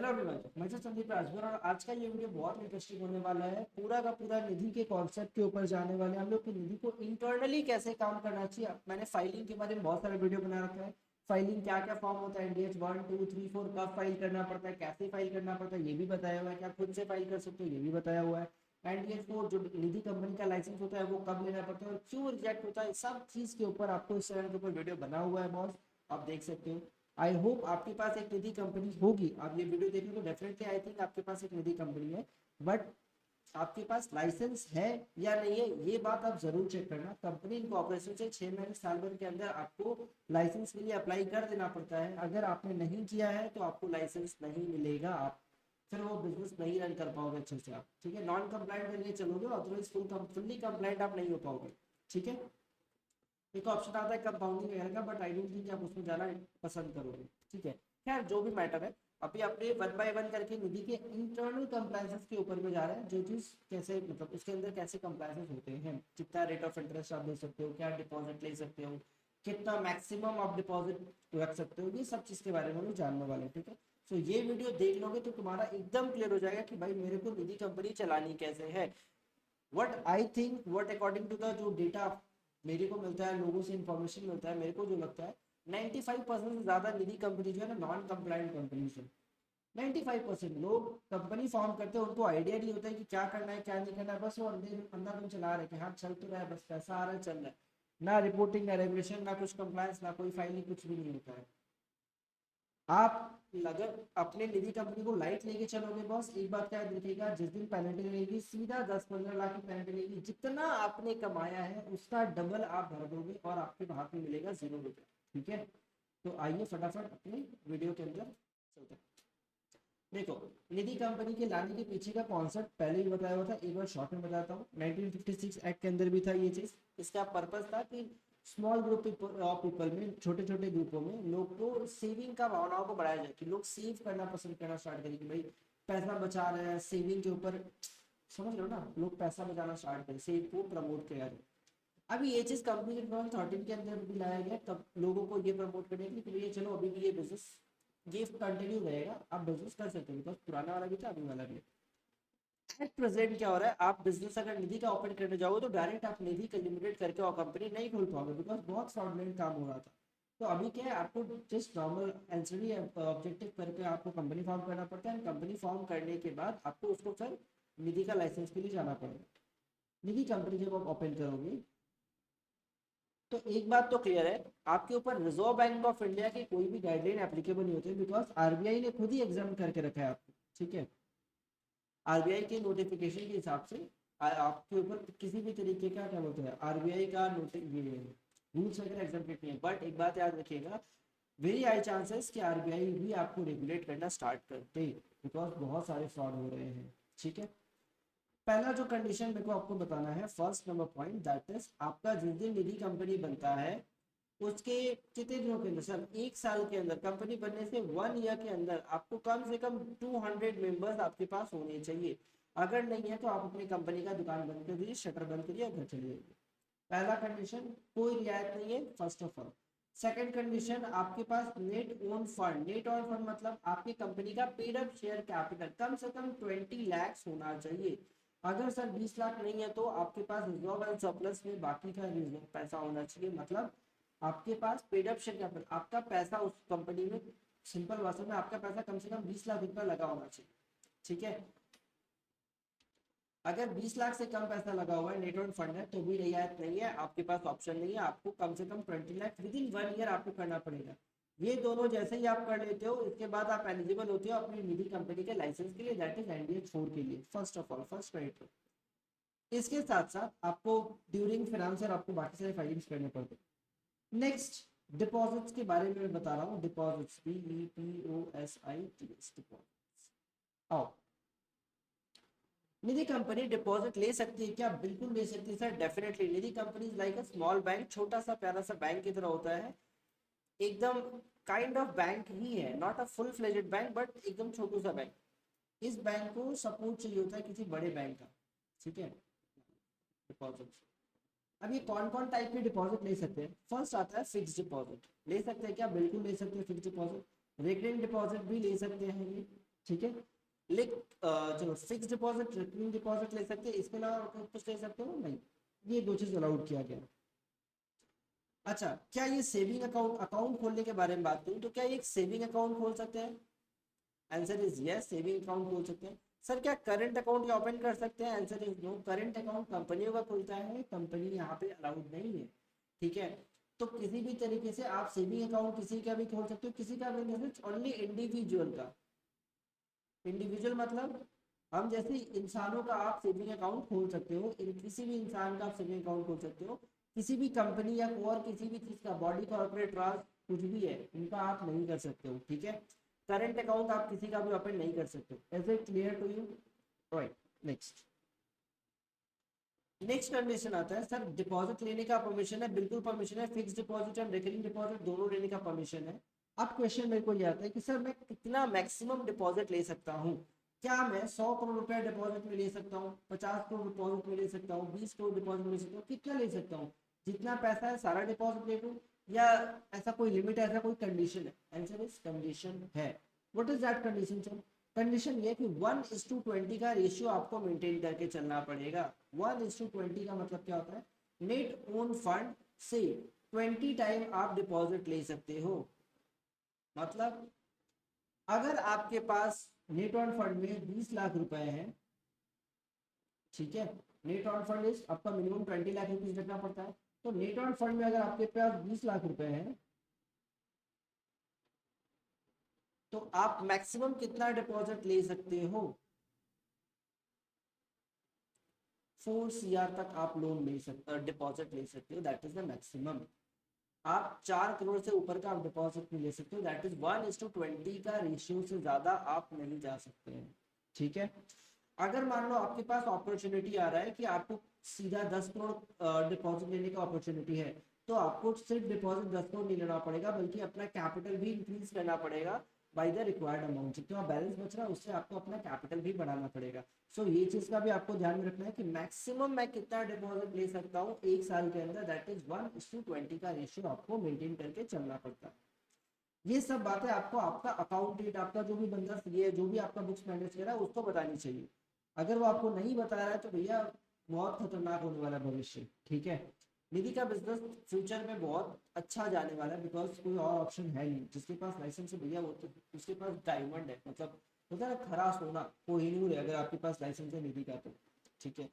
Hello everyone, मैं संदीप राजभर और आज का ये वीडियो बहुत इंटरेस्टिंग होने वाला है। पूरा का पूरा निधि के कॉन्सेप्ट के ऊपर जाने वाले हैं हम लोग कि निधि को इंटरनली कैसे काम करना चाहिए। मैंने फाइलिंग के बारे में बहुत सारे वीडियो बना रखा है। फाइलिंग क्या क्या फॉर्म होता है, NDH 1 2 3 4 कब फाइल करना पड़ता है, कैसे फाइल करना पड़ता है ये भी बताया हुआ है। क्या खुद से फाइल कर सकते हो ये भी बताया हुआ है। NDH 4 जो निधि कंपनी का लाइसेंस होता है वो कब लेना पड़ता है और क्यों रिजेक्ट होता है, सब चीज़ के ऊपर आपको इस चैनल के ऊपर वीडियो बना हुआ है बॉस, आप देख सकते हो। आई होप आपके पास एक निधि कंपनी होगी, आप ये वीडियो देखें तो डेफिनेटली आई थिंक आपके पास एक निधि कंपनी है। बट आपके पास लाइसेंस है या नहीं है ये बात आप जरूर चेक करना। कंपनी इनकॉर्पोरेशन से 6 महीने साल भर के अंदर आपको लाइसेंस के लिए अप्लाई कर देना पड़ता है। अगर आपने नहीं किया है तो आपको लाइसेंस नहीं मिलेगा, आप फिर वो बिजनेस नहीं रन कर पाओगे अच्छे से आप, ठीक है। नॉन कंप्लाइंट करके चलोगे, अदरवाइज फुल्ली कंप्लाइंट आप नहीं हो पाओगे, ठीक है। एक ऑप्शन आता है कंपाउंडिंग वगैरह का, बट आई डोंट थिंक आप उसमें जाना पसंद करोगे, ठीक है। खैर जो भी मैटर है, अभी अपने 1 बाय 1 करके निधि के इंटरनल कंप्लायंसेस के ऊपर में जा रहा है। जो चीज कैसे मतलब उसके अंदर कैसे कंप्लायंसेस होते हैं, कितना रेट ऑफ इंटरेस्ट आप दे सकते हो, क्या डिपॉजिट ले सकते हो, कितना मैक्सिमम आप डिपॉजिट रख सकते हो, ये सब चीज के बारे में हम जानने वाले हैं, ठीक है। सो ये वीडियो देख लोगे तो तुम्हारा एकदम क्लियर हो जाएगा कि भाई मेरे को निधि कंपनी चलानी कैसे है। What I think, what according to the जो डेटा मेरे को मिलता है, लोगों से इंफॉर्मेशन मिलता है, मेरे को जो लगता है 95% से ज्यादा निधि कंपनी जो है ना नॉन कंप्लाइंट कंपनी है। 95% लोग कंपनी फॉर्म करते हैं, उनको आइडिया नहीं होता है कि क्या करना है क्या नहीं करना है, बस वो अंधा तुम चला रहे कि हाँ चल तो रहा है, बस पैसा आ रहा है चल रहा है। ना रिपोर्टिंग, ना रेगुलेशन, ना कुछ कंप्लायंस, ना कोई फाइलिंग, कुछ भी नहीं होता है। आप अगर अपने निधि कंपनी को लाइट लेके चलोगे बॉस, एक बात क्या दिखेगा, जिस दिन पेनल्टी लगेगी सीधा 10-15 लाख की पेनल्टी लगेगी, जितना आपने कमाया है उसका डबल आप भर दोगे और आपके हाथ में मिलेगा 0 रुपये, ठीक है। तो आइए फटाफट अपने वीडियो के अंदर चलते हैं। देखो, निधि कंपनी के लाने के पीछे का कॉन्सेप्ट पहले ही बताया हुआ था, एक बार शॉर्ट में बताता हूँ। 1956 एक्ट के अंदर भी था ये चीज। इसका पर्पस था कि स्मॉल ग्रुप ऑफ पीपल में, छोटे छोटे ग्रुपों में लोग को सेविंग का भावनाओं को बढ़ाया जाए, कि लोग सेव करना पसंद करना स्टार्ट करें, कि भाई पैसा बचा रहे हैं सेविंग के ऊपर, समझ लो ना, लोग पैसा बचाना स्टार्ट करें, सेव को प्रमोट किया जाए। अभी ये चीज कंपनी के 2013 के अंदर भी लाया गया, तब लोगों को ये प्रमोट करने के लिए चलो अभी भी ये बिजनेस ये कंटिन्यू रहेगा, आप बिजनेस कर सकते हो, बिकॉज पुराना वाला भी था अभी वाला भी। एट प्रेजेंट क्या हो रहा है, आप बिजनेस अगर निधि का ओपन करने जाओगे तो डायरेक्ट आप निधि का लिमिटेड करके और कंपनी नहीं खोल पाओगे, बिकॉज बहुत फ्रॉडलेंट काम हो रहा था। तो अभी क्या है, आपको जस्ट नॉर्मल एंसरी ऑब्जेक्टिव करके आपको कंपनी फॉर्म करना पड़ता है। कंपनी फॉर्म करने के बाद आपको उसको फिर निधि का लाइसेंस के लिए जाना पड़ेगा। निधि कंपनी जब आप ओपन करोगे तो एक बात तो क्लियर है, आपके ऊपर रिजर्व बैंक ऑफ इंडिया की कोई भी गाइडलाइन एप्लीकेबल नहीं होती, बिकॉज आरबीआई ने खुद ही एग्जाम करके रखा है आपको, ठीक है। आरबीआई के नोटिफिकेशन के हिसाब से आपके ऊपर किसी भी तरीके का क्या बोलते हैं आरबीआई का रूल्स वगैरह एग्जाम नहीं है। बट एक बात याद रखिएगा, वेरी हाई चांसेस कि आरबीआई भी आपको रेगुलेट करना स्टार्ट करते, बिकॉज बहुत सारे फ्रॉड हो रहे हैं, ठीक है। पहला जो कंडीशन मेरे को आपको बताना है, first number point, that is आपका जिस दिन निधि कंपनी बनता है उसके कितने दिनों के अंदर, सर 1 साल के अंदर, कंपनी बनने से 1 ईयर के अंदर आपको कम से कम 200 मेंबर्स आपके पास होने चाहिए। अगर नहीं है तो आप अपनी कंपनी का दुकान बंद कर दीजिए, शटर बंद करिए और घर चले जाइए। पहला कंडीशन, कोई रियायत नहीं है, first of all. Second condition, आपके पास net own fund, net own fund मतलब आपकी कंपनी का पेड अप शेयर कैपिटल कम से कम 20 लाख होना चाहिए। अगर सर 20 लाख नहीं है तो आपके पास रिजर्व एंड सरप्लस में बाकी का रिजर्व पैसा होना चाहिए, मतलब आपके पास पेड अप शेयर कैपिटल, आपका पैसा उस कंपनी में, सिंपल भाषा में आपका पैसा कम से कम 20 लाख रुपया लगा होना चाहिए, ठीक है। अगर 20 लाख से कम पैसा लगा हुआ है, नेट ऑन फंड है, तो भी रियायत नहीं है, आपके पास ऑप्शन नहीं है, आपको कम से कम 20 लाख विद इन 1 ईयर आपको करना पड़ेगा। ये दोनों जैसे ही आप कर लेते हो, इसके बाद आप एलिजिबल होते हो अपनी निधि कंपनी के लाइसेंस के लिए, दैट इज NDH 4 के लिए, first of all, first credit. इसके साथ साथ आपको ड्यूरिंग फाइनेंसर आपको बाकी सारे फाइलिंग्स करने पड़ते हैं। नेक्स्ट, डिपॉजिट्स के बारे में मैं बता रहा हूँ, डिपॉजिट्स, DEPOSITS, डिपॉजिट्स। आओ, निधि कंपनी डिपॉजिट ले सकती है क्या? बिल्कुल ले सकती है sir, definitely. Nidhi company like a small bank, छोटा सा प्यारा सा बैंक की तरह होता है, एकदम काइंड ऑफ बैंक ही है, not a full fledged bank but एकदम छोटू सा बैंक। इस बैंक को सपोर्ट चाहिए होता है किसी बड़े बैंक का, ठीक है, डिपॉजिट। अब ये कौन कौन टाइप के डिपॉजिट ले सकते हैं? फर्स्ट आता है फिक्स डिपॉजिट, ले सकते हैं क्या? बिल्कुल ले सकते हैं फिक्स डिपॉजिट। रेकरिंग डिपॉजिट भी ले सकते हैं ये, ठीक है। लिख चलो, फिक्स डिपॉजिट, रिकरिंग डिपॉजिट ले सकते हैं, इसके अलावा और कुछ ले सकते हो नहीं, ये दो चीज अलाउड किया गया। अच्छा, क्या ये सेविंग अकाउंट, अकाउंट खोलने के बारे में बात करूं तो क्या ये एक सेविंग अकाउंट खोल सकते हैं? Answer is yes, saving account खोल सकते हैं। सर क्या करंट अकाउंट या ओपन कर सकते हैं? Answer is no, current account कंपनियों का खुलता है, कंपनी यहाँ पे अलाउड नहीं है। ठीक है, तो किसी भी तरीके से आप सेविंग अकाउंट किसी का भी खोल सकते हो, किसी का भी, ओनली इंडिविजुअल का। इंडिविजुअल मतलब हम जैसे इंसानों का आप सेविंग अकाउंट खोल सकते हो, किसी भी इंसान का आप सेविंग अकाउंट खोल सकते हो, किसी भी कंपनी या और किसी भी चीज का, बॉडी कॉर्पोरेट ट्रस्ट कुछ भी है, इनका आप नहीं कर सकते हो। ठीक है, करंट अकाउंट आप किसी का भी ओपन नहीं कर सकते हो। Is it clear to you? Right, next. Next condition आता है सर, डिपॉजिट लेने का परमिशन है, बिल्कुल परमिशन है, फिक्स डिपॉजिट और रिकरिंग डिपॉजिट दोनों लेने का परमिशन है। अब क्वेश्चन मेरे को ये आता है कि सर मैं कितना मैक्सिमम डिपॉजिट ले सकता हूँ? क्या मैं 100 करोड़ रुपया डिपॉजिट में ले सकता हूँ, 50 करोड़ डिपॉजिट में ले सकता हूँ, 20 करोड़ डिपॉजिट में ले सकता हूँ, कितना ले सकता हूँ? जितना पैसा है सारा डिपॉजिट ले लूँ, या ऐसा कोई लिमिट है, ऐसा कोई कंडीशन है? आंसर इज कंडीशन है। What is that condition sir? Condition ये कि 1:20 का रेशियो आपको मेंटेन करके चलना पड़ेगा। 1:20 का मतलब क्या होता है? नेट ओन फंड से 20 टाइम आप डिपॉजिट ले सकते हो। मतलब अगर आपके पास नेट ऑन फंड में 20 लाख रुपए हैं, ठीक है, नेट ऑन फंड इज आपका मिनिमम 20 लाख रुपीज रखना पड़ता है, तो नेट ऑन फंड में अगर आपके पास 20 लाख रुपए हैं, तो आप मैक्सिमम कितना डिपॉजिट ले सकते हो? 4 CR तक आप लोन ले सकते, डिपॉजिट ले सकते हो, दैट इज द मैक्सिमम। आप 4 करोड़ से ऊपर का आप डिपॉजिट नहीं ले सकते हो, दैट इज 1:20 का रेशियो से ज्यादा आप नहीं जा सकते हैं। ठीक है, अगर मान लो आपके पास अपॉर्चुनिटी आ रहा है कि आपको सीधा 10 करोड़ डिपॉजिट लेने का अपॉर्चुनिटी है, तो आपको सिर्फ डिपॉजिट 10 करोड़ नहीं लेना पड़ेगा, बल्कि अपना कैपिटल भी इंक्रीज करना पड़ेगा बाय द रिक्वायर्ड अमाउंट। जितना बैलेंस बच रहा है उससे आपको अपना कैपिटल भी बढ़ाना पड़ेगा। सो ये चीज का भी आपको ध्यान में रखना है कि मैक्सिमम मैं कितना डिपॉजिट ले सकता हूँ एक साल के अंदर, दैट इज 1:20 का रेशियो आपको मेंटेन करके चलना पड़ता है। ये सब बातें आपको आपका अकाउंटेंट, आपका जो भी बंदा सीए, जो भी आपका बुक्स मैनेज कर रहा है, उसको बतानी चाहिए। अगर वो आपको नहीं बता रहा है तो भैया बहुत खतरनाक होने वाला भविष्य। ठीक है, निधि का बिजनेस फ्यूचर में बहुत अच्छा जाने वाला है, बिकॉज कोई और ऑप्शन है नहीं। जिसके पास लाइसेंस है भैया, वो तो उसके पास डायमंड है, मतलब होता है ना खरा सोना, कोहिनूर है अगर आपके पास लाइसेंस है निधि का तो। ठीक है,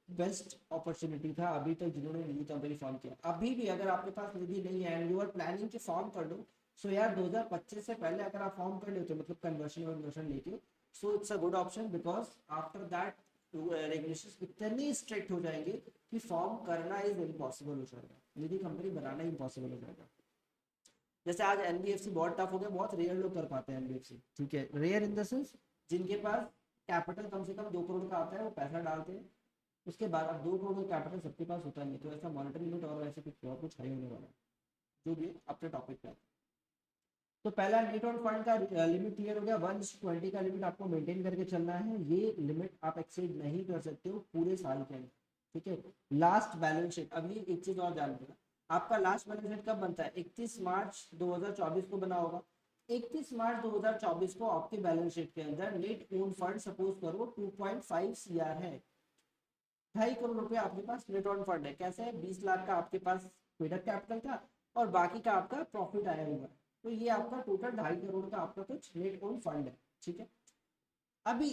बेस्ट अपॉर्चुनिटी था अभी तक जिन्होंने निधि कंपनी फॉर्म किया। अभी भी अगर आपके पास निधि नहीं है एंड यू आर प्लानिंग कि फॉर्म कर लो, सो यार 2025 से पहले अगर आप फॉर्म कर लेते हो, मतलब कन्वर्शन लेके, so it's a good option, because after that regulations इतने स्ट्रिक्ट हो जाएंगे कि फॉर्म करना इज इम्पॉसिबल हो जाएगा, निधि कंपनी बनाना इम्पॉसिबल हो जाएगा। जैसे आज एनबीएफसी बहुत टफ हो गया, बहुत रेयर लोग कर पाते हैं एनबीएफसी। ठीक है, रेयर इन द सेंस जिनके पास कैपिटल कम से कम 2 करोड़ का आता है, वो पैसा डालते हैं। उसके बाद अब 2 करोड़ का कैपिटल सबके पास होता नहीं, तो ऐसा मॉनिटरी लिमिट और ऐसे कुछ और कुछ हाई होने वाला है। जो भी अपने टॉपिक पे। तो पहला नेट ऑन फंड का लिमिट क्लियर हो गया, 1:20 का लिमिट आपको मेंटेन करके चलना है। ये लिमिट आप एक्सीड नहीं कर सकते हो पूरे साल के अंदर। ठीक है, लास्ट बैलेंस शीट, अब ये एक चीज और ध्यान रखना, आपका लास्ट बैलेंस शीट कब बनता है? 31 मार्च 2024 को बना होगा। 31 मार्च 2024 को आपके बैलेंस शीट के अंदर नेट ओन फंड सपोज करो 2.5 CR है, 2.5 करोड़ रुपए आपके पास नेट ऑन फंड है। कैसे है? 20 लाख का आपके पास पेडअप कैपिटल था और बाकी का आपका प्रॉफिट आया हुआ है, तो ये आपका टोटल 2.5 करोड़ का आपका कुछ नेट ओन फंड है। ठीक है, अभी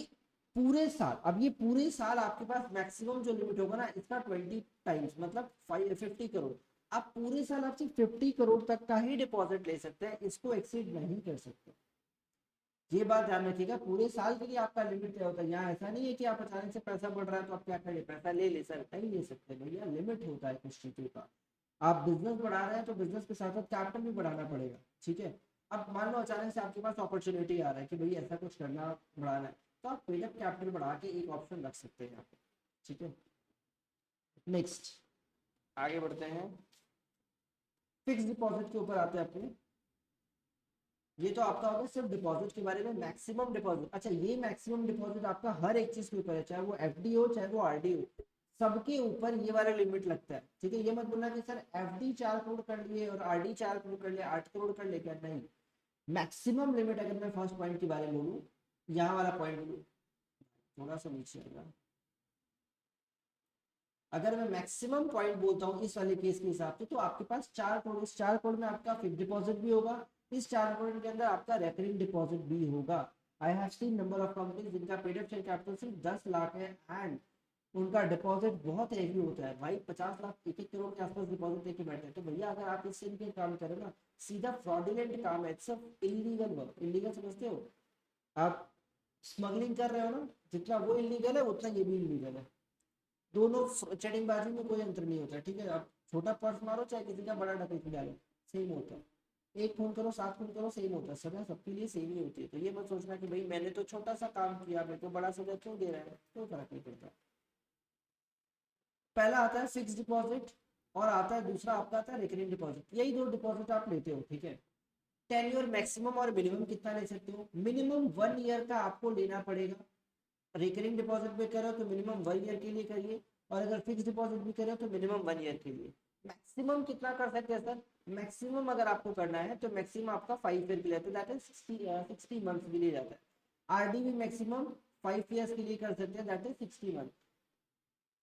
पूरे साल, अब ये पूरे साल आपके पास मैक्सिमम जो लिमिट होगा ना इसका 20 टाइम्स, मतलब 50 करोड़। आप पूरे साल आप सिर्फ 50 करोड़ तक का ही डिपॉजिट ले सकते हैं, इसको एक्सीड नहीं कर सकते। ये बात ध्यान रखिएगा, पूरे साल के लिए आपका लिमिट क्या होता है। यहाँ ऐसा नहीं है कि आप अचानक से पैसा बढ़ रहा है तो आप क्या करिए, पैसा ले ले, सर नहीं ले सकते भैया, लिमिट होता है कुछ चीजों का। आप बिजनेस बढ़ा रहे हैं तो बिजनेस के साथ साथ कैपिटल भी बढ़ाना पड़ेगा। ठीक है, अब मान लो अचानक से आपके पास अपॉर्चुनिटी आ रहा है कि भाई ऐसा कुछ करना, बढ़ाना है, तो आप पेडअप कैपिटल बढ़ा के एक ऑप्शन रख सकते हैं यहाँ पे। ठीक है, नेक्स्ट आगे बढ़ते हैं, फिक्स डिपॉजिट के ऊपर आते हैं अपने। ये तो आपका होगा सिर्फ डिपॉजिट के बारे में, मैक्सिमम डिपॉजिट। अच्छा, ये मैक्सिमम डिपॉजिट आपका हर एक चीज के ऊपर है, चाहे वो एफडी हो चाहे वो आरडी हो, सबके ऊपर ये वाला लिमिट लगता है। ठीक है, ये मत बोलना कि सर एफडी 4 करोड़ कर लिए और आरडी 4 करोड़ कर लिए, 8 करोड़ कर ले, क्या नहीं। मैक्सिमम लिमिट अगर मैं फर्स्ट पॉइंट के बारे में बोलूँ यहाँ वाला पॉइंट थोड़ा सा नीचे आएगा। अगर मैं मैक्सिमम पॉइंट बोलता हूँ इस वाले केस के हिसाब से, तो आपके पास 4 करोड़, इस 4 करोड़ में आपका फिक्स डिपॉजिट भी होगा, इस 4 करोड़ के अंदर आपका रेकरिंग डिपॉजिट भी होगा। I have seen number of companies जिनका पेड अप शेयर कैपिटल सिर्फ 10 लाख है एंड उनका डिपॉजिट बहुत हैवी होता है भाई, 50 लाख, 1-1 करोड़ के आसपास डिपॉजिट लेके बैठे हैं। तो भैया अगर आप इससे इनके काम करें ना, सीधा फ्रॉडुलेंट काम है, सब इलीगल वर्क। इलीगल समझते हो आप? स्मगलिंग कर रहे हो ना, जितना वो इलीगल है उतना ये भी इलीगल है। दोनों चैटिंगबाजी में कोई अंतर नहीं होता, ठीक है? आप छोटा पर्स मारो चाहे किसी का बड़ा डकैती डालो, सेम होता है। एक खून करो 7 खून करो, सेम होता है, सजा सबके लिए सेम ही होती है। तो ये मत सोचना कि भाई मैंने तो छोटा सा काम किया, मेरे को बड़ा सजा क्यों दे रहा है, कोई फर्क नहीं पड़ता। पहला आता है फिक्स डिपॉजिट और आता है दूसरा आपका आता है रिकरिंग डिपॉजिट। यही दो डिपॉजिट आप लेते हो, ठीक है? टेन्योर मैक्सिमम और मिनिमम कितना ले सकते हो? मिनिमम 1 ईयर का आपको लेना पड़ेगा। रिकरिंग डिपॉजिट भी करो तो मिनिमम 1 ईयर के लिए करिए, और अगर फिक्स डिपॉजिट भी करो तो मिनिमम 1 ईयर के लिए। मैक्सिमम कितना कर सकते हैं सर? मैक्सिमम अगर आपको करना है तो मैक्सिमम आपका 5 ईयर के लिए आता है, दैट इज 60 मंथ के लिए जाता है। आरडी भी मैक्सिमम 5 ईयर्स के लिए कर सकते हैं, दैट इज 60 मंथ।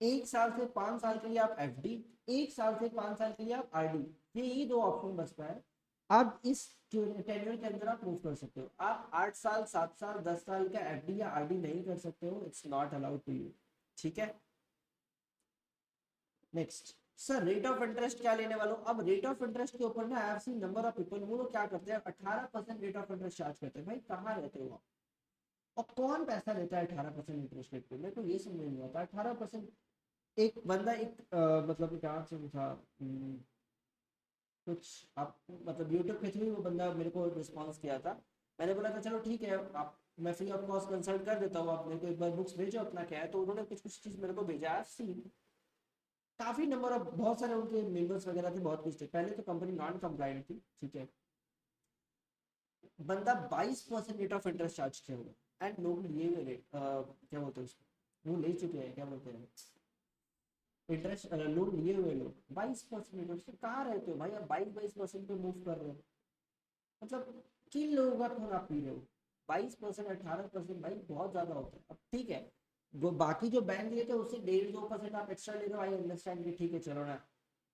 1 साल से 5 साल के लिए आप एफडी, 1 साल से 5 साल के लिए आप आरडी, ये दो ऑप्शन बचता है। आप इस टेन्योर के अंदर आप मूव कर सकते हो। आप 8 साल, 7 साल, 10 साल का एफडी या आरडी नहीं कर सकते हो, it's not allowed to you, ठीक है? Next sir, rate of interest क्या लेने वालों? अब रेट ऑफ इंटरेस्ट के ऊपर ना I have seen number of people, वो लोग क्या करते हैं, 18% रेट ऑफ इंटरेस्ट चार्ज करते हैं। भाई कहाँ रहते हो आप? और कौन पैसा लेता है 18% इंटरेस्ट रेट पे? मेरे को ये समझ नहीं आता 18%। एक बंदा एक मतलब क्या था, कुछ आप मतलब यूट्यूब पे थी, वो बंदा मेरे को रिस्पॉन्स किया था। मैंने बोला था चलो ठीक है, आप मैं फ्री ऑफ कॉस्ट कंसल्ट कर देता हूँ, आप मेरे को एक बार बुक्स भेजो अपना क्या है। तो उन्होंने कुछ कुछ चीज़ मेरे को भेजा, सी काफ़ी नंबर ऑफ बहुत सारे उनके मेंबर्स वगैरह थे, बहुत कुछ थे। पहले तो कंपनी नॉन कंप्लाइंट थी, ठीक है? बंदा 22% रेट ऑफ इंटरेस्ट चार्ज किया हुआ एंड लोग लिए हुए रेट क्या बोलते हैं उसको, वो ले चुके हैं, क्या बोलते हैं, इंटरेस्ट लोन लिए हुए लोग 22% इंटरेस्ट। कहाँ रहते हो भाई आप 22% पे मूव कर रहे हो? मतलब किन लोगों का खून आप पी रहे हो? 22%, 18% भाई बहुत ज्यादा होता है। अब ठीक है, वो बाकी जो बैंक लेते हैं उससे 1.5-2% आप एक्स्ट्रा ले रहे हो, आई अंडरस्टैंड कि ठीक है चलो ना,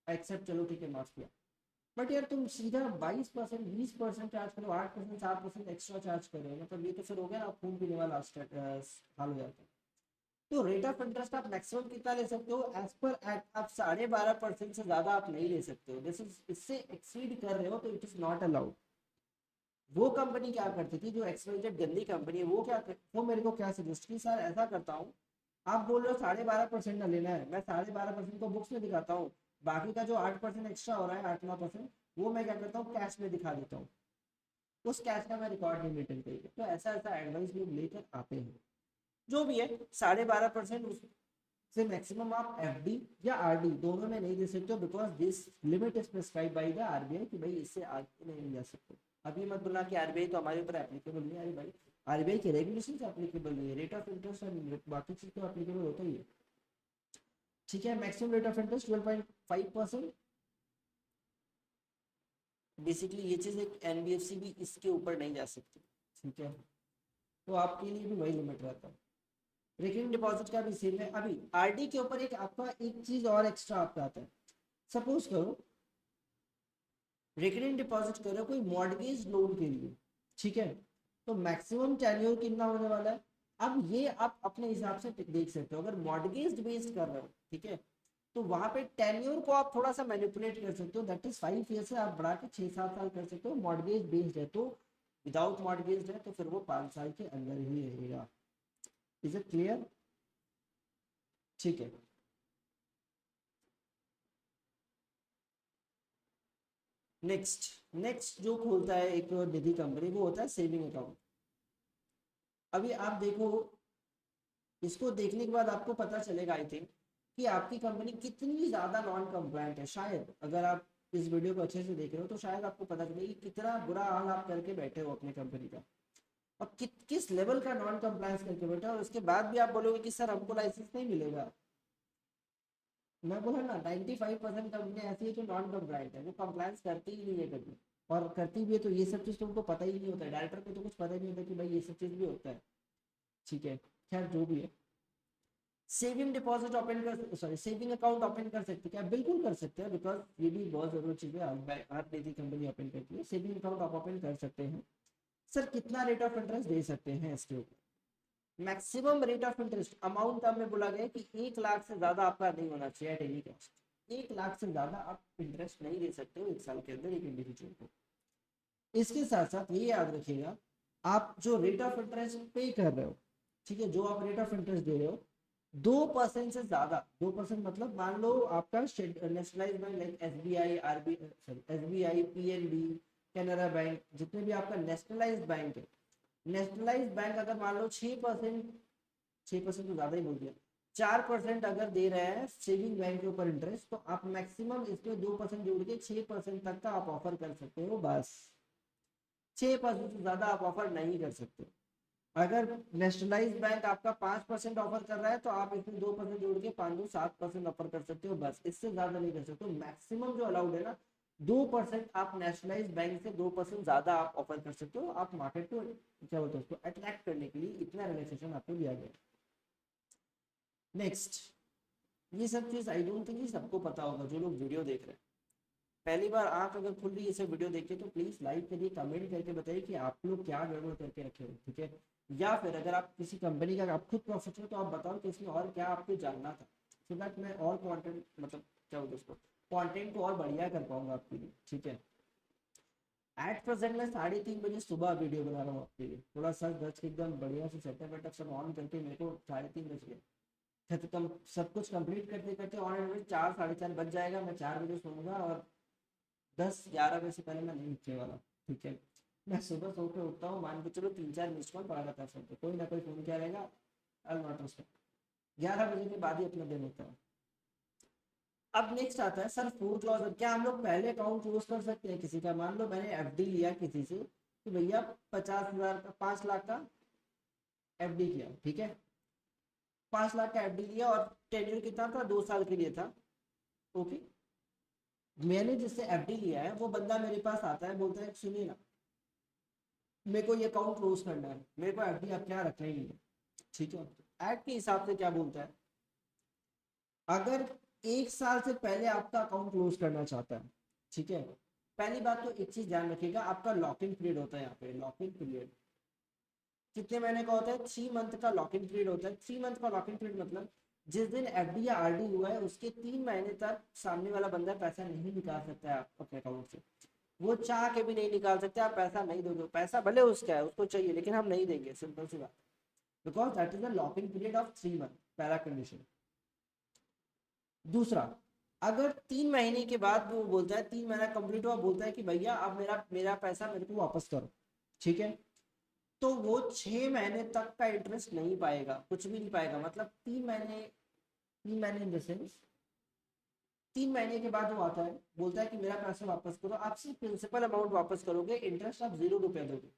एक्सेप्ट, चलो ठीक है माफ किया। बट यार तुम सीधा 22%, 20% चार्ज करो, 8%, 7% एक्स्ट्रा चार्ज करो, मतलब ये तो फिर हो गया ना खून पीने वाला हाल हो जाता है। तो रेट ऑफ इंटरेस्ट आप मैक्सिमम कितना ले सकते हो? एज पर एक्ट आप 12.5% से ज्यादा आप नहीं ले सकते हो। दिस इज, इससे एक्सीड कर रहे हो तो इट इज नॉट अलाउड। वो कंपनी क्या करती थी, जो एक्सवाइजेड गंदी कंपनी है, वो मेरे को क्या सजेस्ट की, सर ऐसा करता हूँ, आप बोल रहे हो 12.5% ना लेना है, मैं 12.5% को बुक्स में दिखाता हूँ, बाकी का जो 8% एक्स्ट्रा हो रहा है, 8-9%, वो मैं क्या करता हूँ कैश में दिखा देता हूँ। उस कैश का मैं रिकॉर्ड नहीं मेंटेन करेंगे। तो ऐसा ऐसा एडवाइस लोग लेकर आते हैं। जो भी है 12.5% से मैक्सिमम आप एफडी या आरडी दोनों में नहीं दे सकते हो, because this limit is prescribe by the RBI कि भाई इससे आगे नहीं जा सकते। अभी मत बोलना कि आरबीआई तो हमारे ऊपर एप्लीकेबल नहीं है, अरे भाई आरबीआई के रेगुलेशन एप्लीकेबल नहीं है, रेट ऑफ इंटरेस्ट और बाकी चीज तो एप्लीकेबल होता ही है, ठीक है? Maximum rate of interest 12.5%। Basically ये चीज एक एनबीएफसी भी इसके ऊपर नहीं जा सकती, ठीक है? तो आपके लिए भी वही लिमिट रहता है। रिकरिंग डिपॉजिट का भी सेम है। अभी आरडी के ऊपर एक आपका एक चीज और एक्स्ट्रा आपका आता है। सपोज करो रिकरिंग डिपॉजिट करो कोई मॉर्गेज लोन के लिए, ठीक है? तो मैक्सिमम टेन्योर कितना होने वाला है? अब ये आप अपने हिसाब से देख सकते हो। अगर मॉर्गेज बेस्ड कर रहे हो, ठीक है, तो वहां पे टेन्योर को आप थोड़ा सा मैनिपुलेट कर सकते हो, दैट इज 5 ईयर से आप बढ़ा के 6-7 साल कर सकते हो। मॉर्गेज बेस्ड है तो, विदाउट मॉर्गेज है तो फिर वो 5 साल के अंदर ही रहेगा। Is it clear? ठीक है। नेक्स्ट नेक्स्ट जो खोलता है एक निधि कंपनी, वो होता है सेविंग अकाउंट। अभी आप देखो, इसको देखने के बाद आपको पता चलेगा आई थिंक कि आपकी कंपनी कितनी ज्यादा नॉन कंप्लायंट है। शायद अगर आप इस वीडियो को अच्छे से देख रहे हो तो शायद आपको पता चले कि कितना बुरा हाल आप करके बैठे हो अपनी कंपनी का, और किस लेवल का नॉन कंप्लायंस करके बैठे हो। और उसके बाद भी आप बोलोगे कि सर हमको लाइसेंस नहीं मिलेगा। मैं बोला ना 95% कंपनी ऐसी है जो नॉन कंप्लायंट है, वो कंप्लायंस करती ही नहीं है कभी। और करती भी है तो ये सब चीज़ तुमको पता ही नहीं होता है, डायरेक्टर को तो कुछ पता ही नहीं होता कि भाई ये सब चीज़ भी होता है। ठीक है, खैर जो भी है। सेविंग डिपॉजिट ओपन कर, सॉरी सेविंग अकाउंट ओपन कर सकते हैं क्या? बिल्कुल कर सकते हैं, बिकॉज ये भी बहुत जरूरी चीज है, हर निजी कंपनी ओपन करती है। सेविंग अकाउंट आप ओपन कर सकते हैं। सर कितना रेट ऑफ इंटरेस्ट दे सकते हैं इसके ऊपर? Maximum rate of interest amount term में बोला गया कि 1 लाख से ज्यादा आपका नहीं होना चाहिए एट एनी कॉस्ट। 1 लाख से ज्यादा आप इंटरेस्ट नहीं दे सकते हो 1 साल के अंदर एक इंडिविजुअल को। इसके साथ साथ ये याद रखिएगा, आप जो रेट ऑफ इंटरेस्ट पे कर रहे हो, ठीक है, जो आप रेट ऑफ इंटरेस्ट दे रहे हो 2% से ज्यादा, 2% मतलब मान लो आपका nationalise bank like S B I, RB sorry S B I, PNB, Canara bank, जितने भी आपका नेशनलाइज बैंक है, नेशनलाइज बैंक अगर मान लो 6%, 6% तो ज्यादा ही बोल दिया, 4% अगर दे रहे हैं सेविंग बैंक के ऊपर इंटरेस्ट, तो आप मैक्सिमम इसमें 2% जोड़ के 6% तक का आप ऑफर कर सकते हो बस। 6% से ज्यादा आप ऑफर नहीं कर सकते। अगर नेशनलाइज बैंक आपका 5% ऑफर कर रहा है तो आप इसमें 2% जोड़ के 5-7% ऑफर कर सकते हो बस, इससे ज्यादा नहीं कर सकते हो। मैक्सिमम जो अलाउड है ना 2%, आप नेशनलाइज बैंक से 2% ज्यादा आप ऑफर कर सकते हो। आप मार्केट को क्या बोलते हैं उसको अट्रैक्ट करने के लिए इतना रिलैक्सेशन आपको दिया गया। नेक्स्ट, ये सब चीज आई डोंट थिंक सबको पता होगा जो लोग वीडियो देख रहे हैं। पहली बार आंख अगर खुल रही है इसे वीडियो देख के तो प्लीज लाइक करिए, कमेंट करके बताइए कि आप लोग क्या गड़बड़ करके रखे हो, ठीक है। या फिर अगर आप किसी कंपनी का आप खुद प्रोफेशनल तो आप बताओ कि इसमें और क्या आपको जानना था, सो दैट मैं और कंटेंट मतलब क्या बोलते उसको कंटेंट को और बढ़िया कर पाऊंगा आपके लिए, ठीक है। एट प्रेजेंट मैं 3:30 बजे सुबह वीडियो बना रहा हूँ आपके लिए, थोड़ा सा दस के एकदम बढ़िया से सेटअप वेटअप सब ऑन करके मेरे को 3:30 बज गए। फिर तो कम सब कुछ कंप्लीट करते करते ऑन एंड 4-4:30 बज जाएगा, मैं 4 बजे सोऊंगा और 10-11 बजे से पहले मैं नहीं उठने वाला, ठीक है। मैं सुबह सो के उठता हूँ, मान के चलो 3-4 मिस कॉल पड़ा रहता है फोन पे, कोई ना कोई फोन क्या रहेगा, आई नॉट रिस्पॉन्ड। 11 बजे के बाद ही अपना दिन होता है। अब नेक्स्ट आता है सर फूड क्लोजर, क्या हम लोग पहले अकाउंट क्लोज कर सकते हैं किसी का? मान लो मैंने एफडी लिया किसी से कि भैया 50,000 का 5 लाख का एफडी किया, ठीक है, 5 लाख का एफडी लिया और टेन्यूर कितना था, 2 साल के लिए था, ओके। मैंने जिससे एफडी लिया है वो बंदा मेरे पास आता है, बोलता है सुनिए ना मेरे को ये अकाउंट क्लोज करना है, मेरे को एफडी आप क्या रखना ही नहीं है, ठीक है। एक्ट के हिसाब से क्या बोलता है, अगर 1 साल से पहले आपका अकाउंट क्लोज करना चाहता है, ठीक है, पहली बात तो एक चीज ध्यान रखिएगा, आपका लॉक इन पीरियड होता है यहाँ पे। लॉक इन पीरियड कितने महीने का होता है? 3 मंथ का लॉक इन पीरियड होता है। 3 मंथ का लॉक इन पीरियड मतलब जिस दिन एफडी या आरडी हुआ है उसके 3 महीने तक सामने वाला बंदा पैसा नहीं निकाल सकता है अपने अकाउंट से। वो चाह के भी नहीं निकाल सकते, आप पैसा नहीं दोगे, पैसा भले उसका है उसको चाहिए लेकिन हम नहीं देंगे, सिंपल सी बात, because that is the lock in period of 3 month, पहला कंडीशन। दूसरा, अगर 3 महीने के बाद वो बोलता है, 3 महीना कंप्लीट हुआ, बोलता है कि भैया अब मेरा मेरा पैसा मेरे को वापस करो, ठीक है, तो वो 6 महीने तक का इंटरेस्ट नहीं पाएगा, कुछ भी नहीं पाएगा। मतलब 3 महीने, 3 महीने इन द सेंस 3 महीने के बाद वो आता है बोलता है कि मेरा पैसा वापस करो, आप सिर्फ प्रिंसिपल अमाउंट वापस करोगे, इंटरेस्ट आप 0 रुपया दोगे।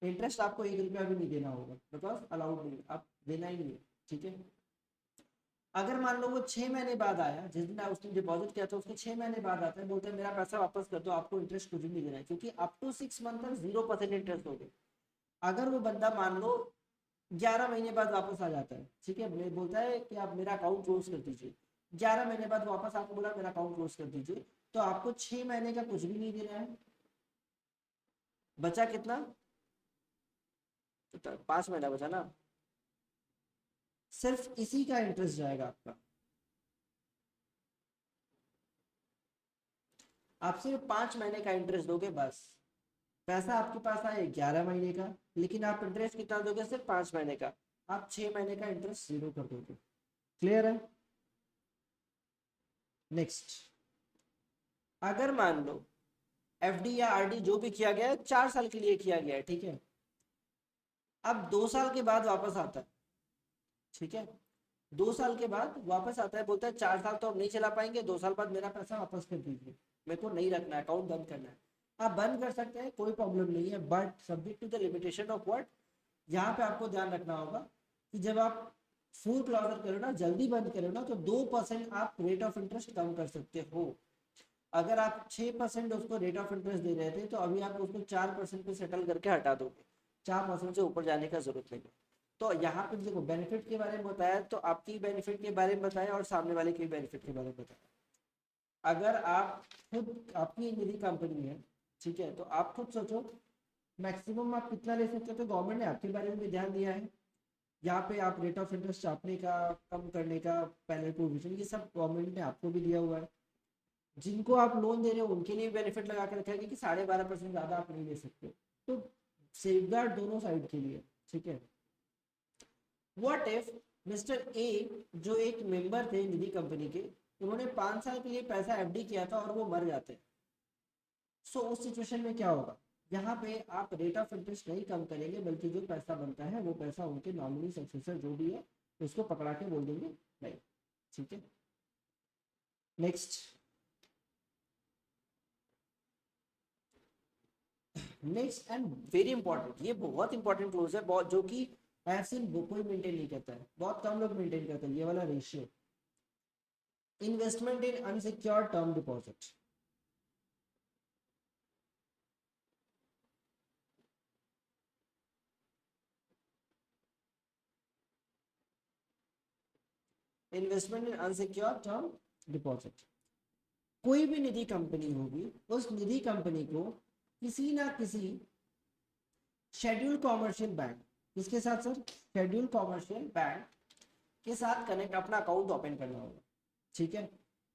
इंटरेस्ट आपको 1 रुपया भी नहीं देना होगा, बिकॉज अलाउड नहीं, आप देना ही नहीं है, ठीक है। अगर मान लो वो 6 महीने बाद आया, जिस दिन उसने डिपॉजिट किया था उसके 6 महीने बाद आता है, बोलते हैं मेरा पैसा वापस कर दो, आपको इंटरेस्ट कुछ भी नहीं देना है, क्योंकि अप टू 6 मंथ तक 0% इंटरेस्ट दोगे। अगर वो बंदा मान लो 11 महीने बाद वापस आ जाता है, ठीक है, बोलता है कि आप मेरा अकाउंट क्लोज कर दीजिए, 11 महीने बाद वापस आपको बोला मेरा अकाउंट क्लोज कर दीजिए, तो आपको 6 महीने का कुछ भी नहीं देना है। बचा कितना? तो 5 महीना बचा ना, सिर्फ इसी का इंटरेस्ट जाएगा आपका। आप सिर्फ 5 महीने का इंटरेस्ट दोगे बस, पैसा आपके पास आए 11 महीने का, लेकिन आप इंटरेस्ट कितना दोगे? सिर्फ 5 महीने का। आप 6 महीने का इंटरेस्ट 0 कर दोगे। क्लियर है? नेक्स्ट, अगर मान लो एफडी या आरडी जो भी किया गया है 4 साल के लिए किया गया है, ठीक है, अब 2 साल के बाद वापस आता है, ठीक है, 2 साल के बाद वापस आता है, बोलता है 4 साल तो अब नहीं चला पाएंगे, 2 साल बाद मेरा पैसा वापस कर दीजिए, मेरे को नहीं रखना है, अकाउंट बंद करना है। आप बंद कर सकते हैं, कोई प्रॉब्लम नहीं है, but subject to the limitation of what, यहाँ पे आपको ध्यान रखना होगा कि जब आप फुल क्लोजर करो ना, जल्दी बंद करो ना, तो 2% आप रेट ऑफ इंटरेस्ट कम कर सकते हो। अगर आप 6% उसको रेट ऑफ इंटरेस्ट दे रहे थे तो अभी आप उसको 4% पे सेटल करके हटा दोगे, 4% से ऊपर जाने का जरूरत नहीं है। तो यहाँ पे देखो बेनिफिट के बारे में बताया, तो आपकी बेनिफिट के बारे में बताया और सामने वाले के बेनिफिट के बारे में बताया। अगर आप खुद आपकी निजी कंपनी है, ठीक है, तो आप खुद सोचो मैक्सिमम आप कितना ले सकते हो। तो गवर्नमेंट ने आपके बारे में भी ध्यान दिया है। यहाँ पे आप रेट ऑफ इंटरेस्ट चापने का, कम करने का, पहले प्रोविजन, ये सब गवर्नमेंट ने आपको भी दिया हुआ है। जिनको आप लोन दे रहे हो उनके लिए बेनिफिट लगा के रखा है कि 12.5% ज़्यादा आप नहीं दे सकते। तो सेफगार्ड दोनों साइड के लिए, ठीक है। व्हाट इफ मिस्टर ए जो एक मेंबर थे निधि कंपनी के, उन्होंने 5 साल के लिए पैसा एफडी किया था और वो मर जाते। सो उस सिचुएशन में क्या होगा, यहाँ पे आप रेट ऑफ इंटरेस्ट नहीं कम करेंगे, बल्कि जो पैसा बनता है वो पैसा उनके नॉमिनी सक्सेसर जो भी है उसको पकड़ा के बोल देंगे नहीं, ठीक है। Next next and very important, ये बहुत इंपॉर्टेंट क्लोज है, बहुत, जो कि ऐसे कोई मेंटेन नहीं करता है, बहुत कम लोग मेंटेन करते हैं ये वाला रेशियो। इन्वेस्टमेंट इन अनसिक्योर्ड टर्म डिपॉजिट। इन्वेस्टमेंट इन अनसिक्योर्ड टर्म डिपॉजिट, कोई भी निधि कंपनी होगी, उस निधि कंपनी को किसी ना किसी शेड्यूल कॉमर्शियल बैंक, किसके साथ सर, शेड्यूल कॉमर्शियल बैंक के साथ कनेक्ट अपना अकाउंट ओपन करना होगा, ठीक है।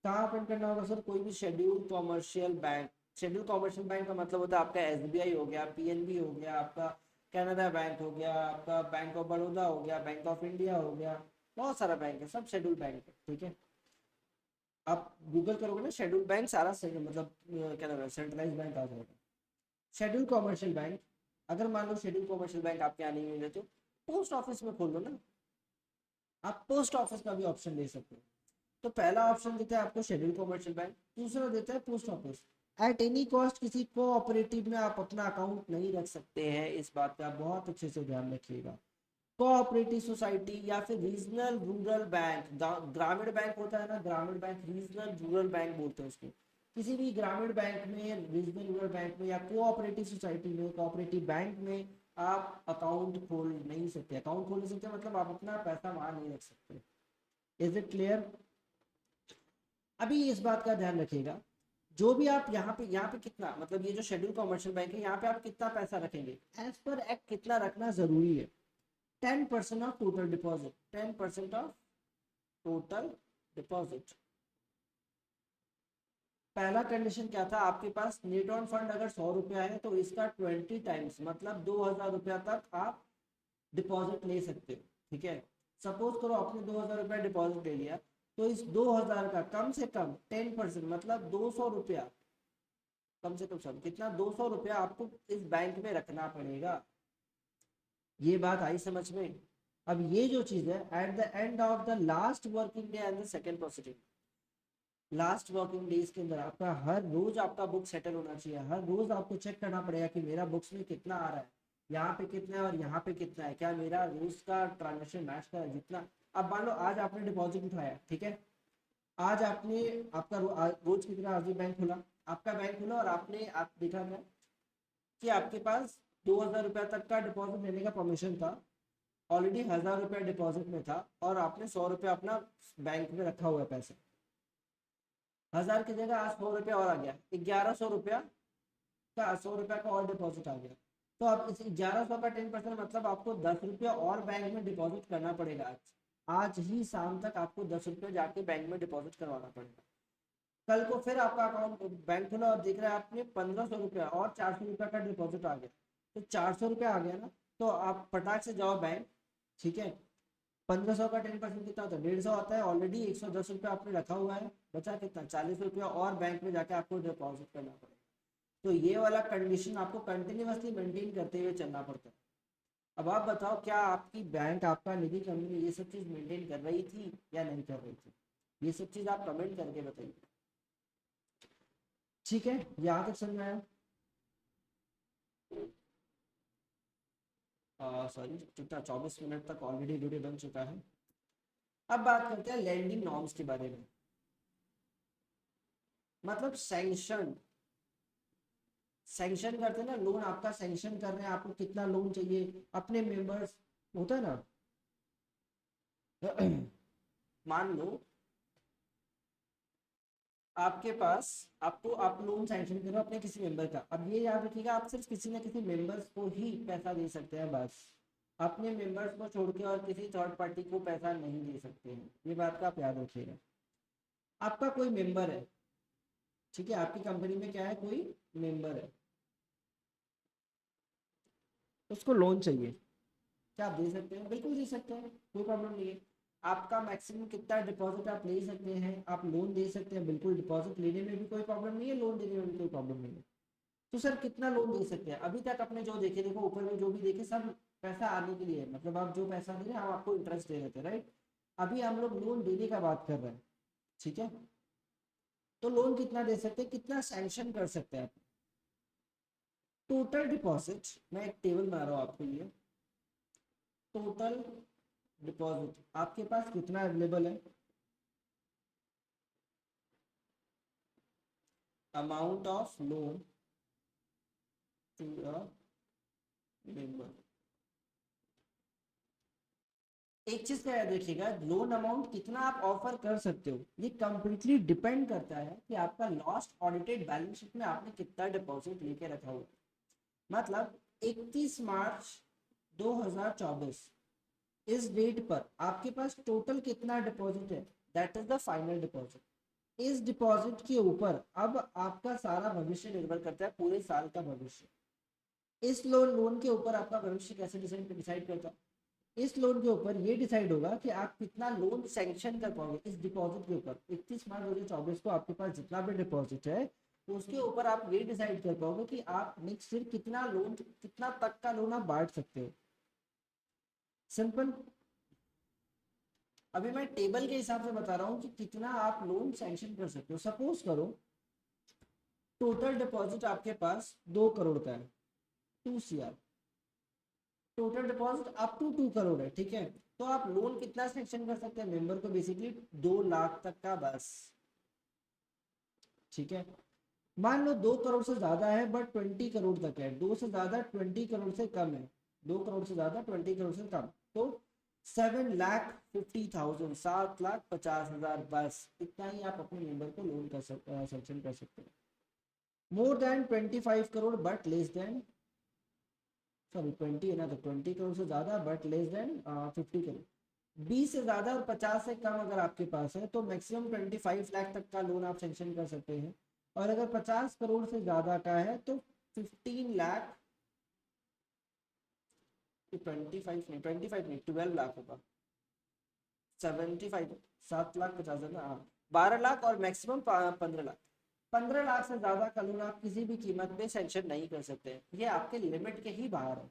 कहाँ ओपन करना होगा सर, कोई भी schedule commercial bank. Schedule commercial bank का मतलब होता है आपका एसबीआई हो गया, पीएनबी हो गया, आपका कैनरा बैंक हो गया, आपका बैंक ऑफ बड़ौदा हो गया, बैंक ऑफ इंडिया हो गया, बहुत सारा बैंक है, सब शेड्यूल बैंक है, ठीक है। आप गूगल करोगे ना शेड्यूल बैंक, सारा मतलब क्या नाम है, सेंट्रलाइज बैंक आ जाएगा। शेड्यूल कॉमर्शियल बैंक, अगर मान लो शेड्यूल कॉमर्शियल बैंक आपके यहाँ नहीं मिले तो पोस्ट ऑफिस में खोल लो ना, आप पोस्ट ऑफिस का भी ऑप्शन ले सकते हो। तो पहला ऑप्शन देता है आपको शेड्यूल कॉमर्शियल बैंक, दूसरा देता है post office. At any cost किसी कोऑपरेटिव में आप अपना अकाउंट नहीं रख सकते हैं, इस बात का बहुत अच्छे से ध्यान रखिएगा। कोऑपरेटिव सोसाइटी या फिर रीजनल रूरल बैंक, ग्रामीण बैंक होता है ना, ग्रामीण बैंक, रीजनल रूरल बैंक बोलते हैं उसको। किसी भी ग्रामीण बैंक में, रीजनल रूरल बैंक में या कोऑपरेटिव सोसाइटी में, कोऑपरेटिव बैंक में आप अकाउंट खोल नहीं सकते। अकाउंट खोल नहीं सकते मतलब आप अपना पैसा वहां नहीं रख सकते। Is it clear? अभी इस बात का ध्यान रखिएगा, जो भी आप यहाँ पे कितना, मतलब ये जो शेड्यूल कॉमर्शियल बैंक है, यहाँ पे आप कितना पैसा रखेंगे, एज पर एक्ट कितना रखना जरूरी है। 10% of total deposit, 10% of total deposit. पहला कंडीशन क्या था, आपके पास नेट ऑन फंड अगर 100 रुपया है तो इसका 20 टाइम्स मतलब 2000 रुपया तक आप डिपॉजिट ले सकते हो, ठीक है। सपोज करो आपने 2000 रुपया डिपॉजिट ले लिया, तो इस 2000 का कम से कम 10% मतलब 200 रुपया, कम से कम सब कितना, 200 रुपया आपको इस बैंक में रखना पड़ेगा। ये बात आई समझ में? अब ये जो चीज है, at the end of the last working day and the second proceeding, last working days के अंदर आपका हर रोज आपका बुक सेटल होना चाहिए। हर रोज आपको चेक करना पड़ेगा कि मेरा बुक्स में कितना आ रहा है, यहाँ पे कितना है और यहाँ पे कितना है, क्या मेरा रोज का ट्रांजेक्शन मैच कर रहा है जितना। अब मान लो आज आपने डिपॉजिट उठाया, ठीक है, आज आपने आपका रोज कितना, आज बैंक खुला, आपका बैंक खुला और आपने आप देखा था कि आपके पास 2000 रुपया तक का डिपॉजिट लेने का परमिशन था, ऑलरेडी 1000 रुपया डिपॉजिट में था और आपने 100 रुपया अपना बैंक में रखा हुआ है पैसा। 1000 की जगह आज 100 रुपया और आ गया, 1100 रुपया का, 100 रुपया का और डिपॉजिट आ गया। तो अब इस 1100 का 10% मतलब आपको 10 रुपया और बैंक में डिपॉजिट करना पड़ेगा। आज ही शाम तक आपको 10 रुपया जाके बैंक में डिपॉजिट करवाना पड़ेगा। कल को फिर आपका अकाउंट बैंक खुला और देख रहा है आपने 1500 रुपया और 400 रुपया का डिपॉजिट आ गया, तो 400 रुपया आ गया ना, तो आप फटाक से जाओ बैंक, ठीक है। 1500 का 10% कितना होता है, 150 आता है, ऑलरेडी 110 रुपया आपने रखा हुआ है, बचा कितना, 40 रुपया और बैंक में जाके आपको डिपॉजिट करना पड़ेगा। तो ये वाला कंडीशन आपको कंटिन्यूअसली मेंटेन करते हुए चलना पड़ता है। अब आप बताओ, क्या आपकी बैंक, आपका निधि कंपनी ये सब चीज मेंटेन कर रही थी या नहीं कर रही थी? ये सब चीज आप कमेंट करके बताइए, ठीक है। यहाँ तक समझ में आया? सॉरी, कितना, 24 मिनट तक ऑलरेडी वीडियो बन चुका है। अब बात करते हैं लैंडिंग नॉर्म्स के बारे में, मतलब सैंक्शन, सैंक्शन करते हैं ना लोन, आपका सैंक्शन कर रहे हैं, आपको कितना लोन चाहिए, अपने मेंबर्स होता है ना, मान लो आपके पास, आपको आप लोन सैंक्शन करो अपने किसी मेंबर का। अब ये याद रखिएगा, आप सिर्फ किसी न किसी मेंबर्स को ही पैसा दे सकते हैं बस, अपने मेंबर्स को छोड़ के और किसी थर्ड पार्टी को पैसा नहीं दे सकते हैं, ये बात का आप याद रखिएगा। आपका कोई मेंबर है, ठीक है, आपकी कंपनी में क्या है, कोई मेंबर है, उसको लोन चाहिए, क्या आप दे सकते हैं? बिल्कुल दे सकते हैं, कोई प्रॉब्लम नहीं है। आपका मैक्सिमम कितना डिपॉजिट आप ले सकते हैं, आप लोन दे सकते हैं, बिल्कुल डिपॉजिट लेने में भी कोई प्रॉब्लम नहीं है, लोन देने में भी कोई प्रॉब्लम नहीं है। तो सर कितना लोन दे सकते हैं? अभी तक अपने जो देखे, देखो ऊपर में जो भी देखे सब पैसा आने के लिए है, मतलब आप जो पैसा दे रहे हैं हम आपको इंटरेस्ट दे देते हैं, राइट। अभी हम लोग लोन देने का बात कर रहे हैं, ठीक है। तो लोन कितना दे सकते हैं, कितना सैंक्शन कर सकते हैं? टोटल डिपॉजिट, मैं एक टेबल बना रहा हूँ आपके लिए। टोटल डिपॉजिट आपके पास कितना अवेलेबल है, amount of loan to a member. एक चीज का याद रखिएगा, लोन अमाउंट कितना आप ऑफर कर सकते हो ये कंप्लीटली डिपेंड करता है कि आपका लास्ट ऑडिटेड बैलेंस शीट में आपने कितना डिपॉजिट लेके रखा हुआ है। मतलब 31 मार्च 2024 इस डेट पर आपके पास टोटल कितना डिपॉजिट है, that is the final deposit. इस डिपॉजिट के ऊपर अब आपका सारा भविष्य निर्भर करता है, पूरे साल का भविष्य। इस लोन के ऊपर आपका भविष्य कैसे डिसाइड करता है? इस लोन के ऊपर ये डिसाइड होगा कि आप कितना लोन सैंक्शन कर पाओगे इस डिपॉजिट के ऊपर। 31 मार्च 2024 को आपके पास जितना भी डिपॉजिट है उसके ऊपर आप ये डिसाइड कर पाओगे कि आप नेक्स्ट ईयर कितना लोन, कितना तक का लोन आप बांट सकते हो। सिंपल। अभी मैं टेबल के हिसाब से बता रहा हूँ कि कितना आप लोन सैंक्शन कर सकते हो। सपोज करो टोटल डिपॉजिट आपके पास 2 करोड़ का है, 2 CR total deposit up to 2 crore है, ठीक है। तो आप लोन कितना सेक्शन कर सकते हैं मेंबर को, बेसिकली 2 लाख तक का बस, ठीक है। मान लो 2 करोड़ से ज्यादा है बट 20 करोड़ तक है, 2 से ज्यादा 20 करोड़ से कम है, 2 करोड़ से ज्यादा 20 करोड़ से कम, तो 7,50,000, 7,50,000 बस इतना ही आप अपने मेंबर को लोन कर सकते, सेक्शन कर सकते हैं। More than 25 crore but less than, sorry 20 है ना, तो 20 करोड़ से ज्यादा बट लेस देन 50 करोड़। 20 से ज्यादा और 50 से कम अगर आपके पास है तो मैक्सिमम 25 लाख तक का लोन आप सेंक्शन कर सकते हैं। और अगर 50 करोड़ से ज्यादा का है तो 15 लाख, 25 नहीं 12 लाख होगा, 75, 7,50,000 ना, हाँ 12 लाख और मैक्सिमम 15 लाख। 15 लाख से ज्यादा का लोन आप किसी भी कीमत में सेंक्शन नहीं कर सकते, ये आपके लिमिट के ही बाहर है,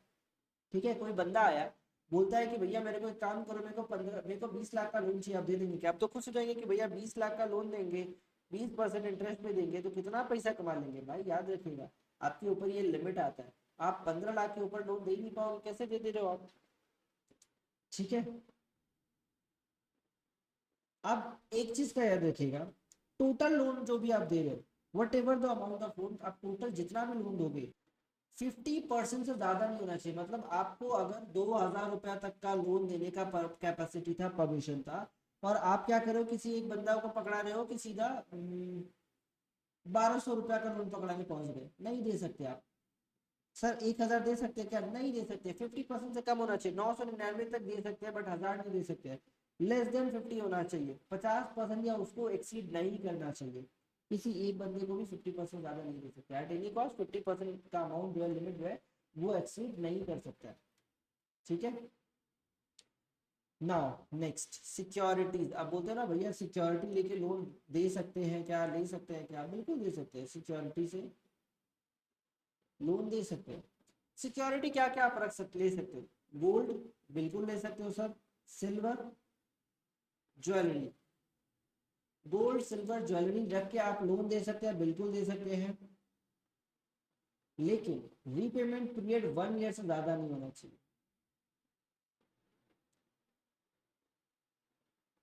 ठीक है। कोई बंदा आया बोलता है कि भैया मेरे को एक काम करो, मेरे को 20 लाख का लोन चाहिए, आप दे देंगे क्या? आप तो खुश हो जाएंगे कि भैया 20 लाख का लोन देंगे, 20% इंटरेस्ट पे देंगे तो कितना पैसा कमा लेंगे। भाई याद रखिएगा आपके ऊपर ये लिमिट आता है, आप 15 लाख के ऊपर लोन दे ही नहीं पाओगे, कैसे दे रहे हो आप, ठीक है। अब एक चीज का याद रखिएगा, टोटल लोन जो भी आप दे रहे हो what ever the amount of loan, आप टोटल जितना भी लोन दोगे 50% से ज्यादा नहीं होना चाहिए। मतलब आपको अगर 2,000 रुपया तक का लोन देने का कैपेसिटी था, परमिशन था, और आप क्या करो किसी एक बंदा को पकड़ा रहे हो कि सीधा 1,200 रुपया का लोन पकड़ाने पहुंच गए, नहीं दे सकते आप। सर 1,000 दे सकते हैं क्या? नहीं दे सकते, 50% से कम होना चाहिए। 999 तक दे सकते हैं बट 1,000 नहीं दे सकते हैं। लेस देन 50 होना चाहिए, 50% या उसको एक्सीड नहीं करना चाहिए। किसी एक बंदे को भी 50% ज्यादा नहीं दे सकते एट एनी कॉस्ट। 50% का अमाउंट जो है, लिमिट जो है वो एक्सीड नहीं कर सकता है, ठीक है। Now next securities. अब बोलते हैं ना भैया सिक्योरिटी लेके लोन दे सकते हैं क्या, ले सकते हैं क्या? बिल्कुल दे सकते हैं, सिक्योरिटी से लोन दे सकते हैं। सिक्योरिटी क्या क्या आप रख सकते, ले सकते हो? गोल्ड बिल्कुल ले सकते हो sir, silver, jewellery, gold silver jewellery रख के आप लोन दे सकते हैं, बिल्कुल दे सकते हैं। लेकिन रीपेमेंट पीरियड 1 ईयर से ज्यादा नहीं होना चाहिए।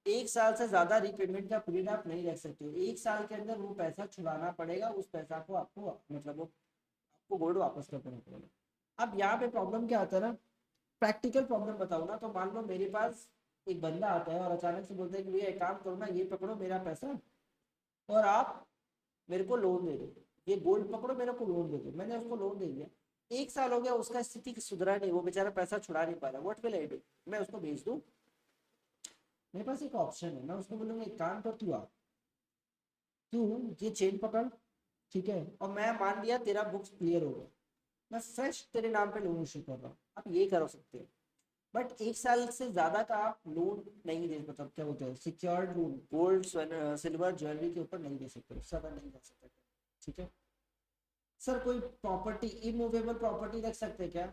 1 साल से ज्यादा रीपेमेंट का पीरियड आप नहीं रख सकते हो। 1 साल के अंदर वो पैसा छुड़ाना पड़ेगा, उस पैसा को आपको, मतलब वो आपको गोल्ड वापस कर देना पड़ेगा। अब यहाँ पे प्रॉब्लम क्या आता है ना, प्रैक्टिकल प्रॉब्लम बताओ ना, तो मान लो मेरे पास एक बंदा आता है और अचानक से बोलता है कि भैया एक काम करो ना, ये पकड़ो मेरा पैसा और आप मेरे को लोन दे दो, ये गोल्ड पकड़ो मेरे को लोन दे दो। मैंने उसको लोन दे दिया, 1 साल हो गया, उसका स्थिति सुधरा नहीं, वो बेचारा पैसा छुड़ा नहीं पा रहा। What will I do? मैं उसको भेज दूं? मेरे पास एक ऑप्शन है, मैं उसको बोलूंगा एक काम कर, तू आ, तू ये चेन पकड़, ठीक है, और मैं मान लिया तेरा बुक्स क्लियर हो गया, मैं फ्रेश तेरे नाम पे लोन इशू कर रहा हूँ। आप ये कर सकते हो, बट 1 साल से ज्यादा का आप लोन नहीं दे, मतलब क्या बोलते हैं, secured loan, gold silver jewellery के ऊपर नहीं दे सकते, उससे ज्यादा नहीं कर सकते। ठीक है सर, कोई प्रॉपर्टी, इमूवेबल प्रॉपर्टी रख सकते हैं क्या?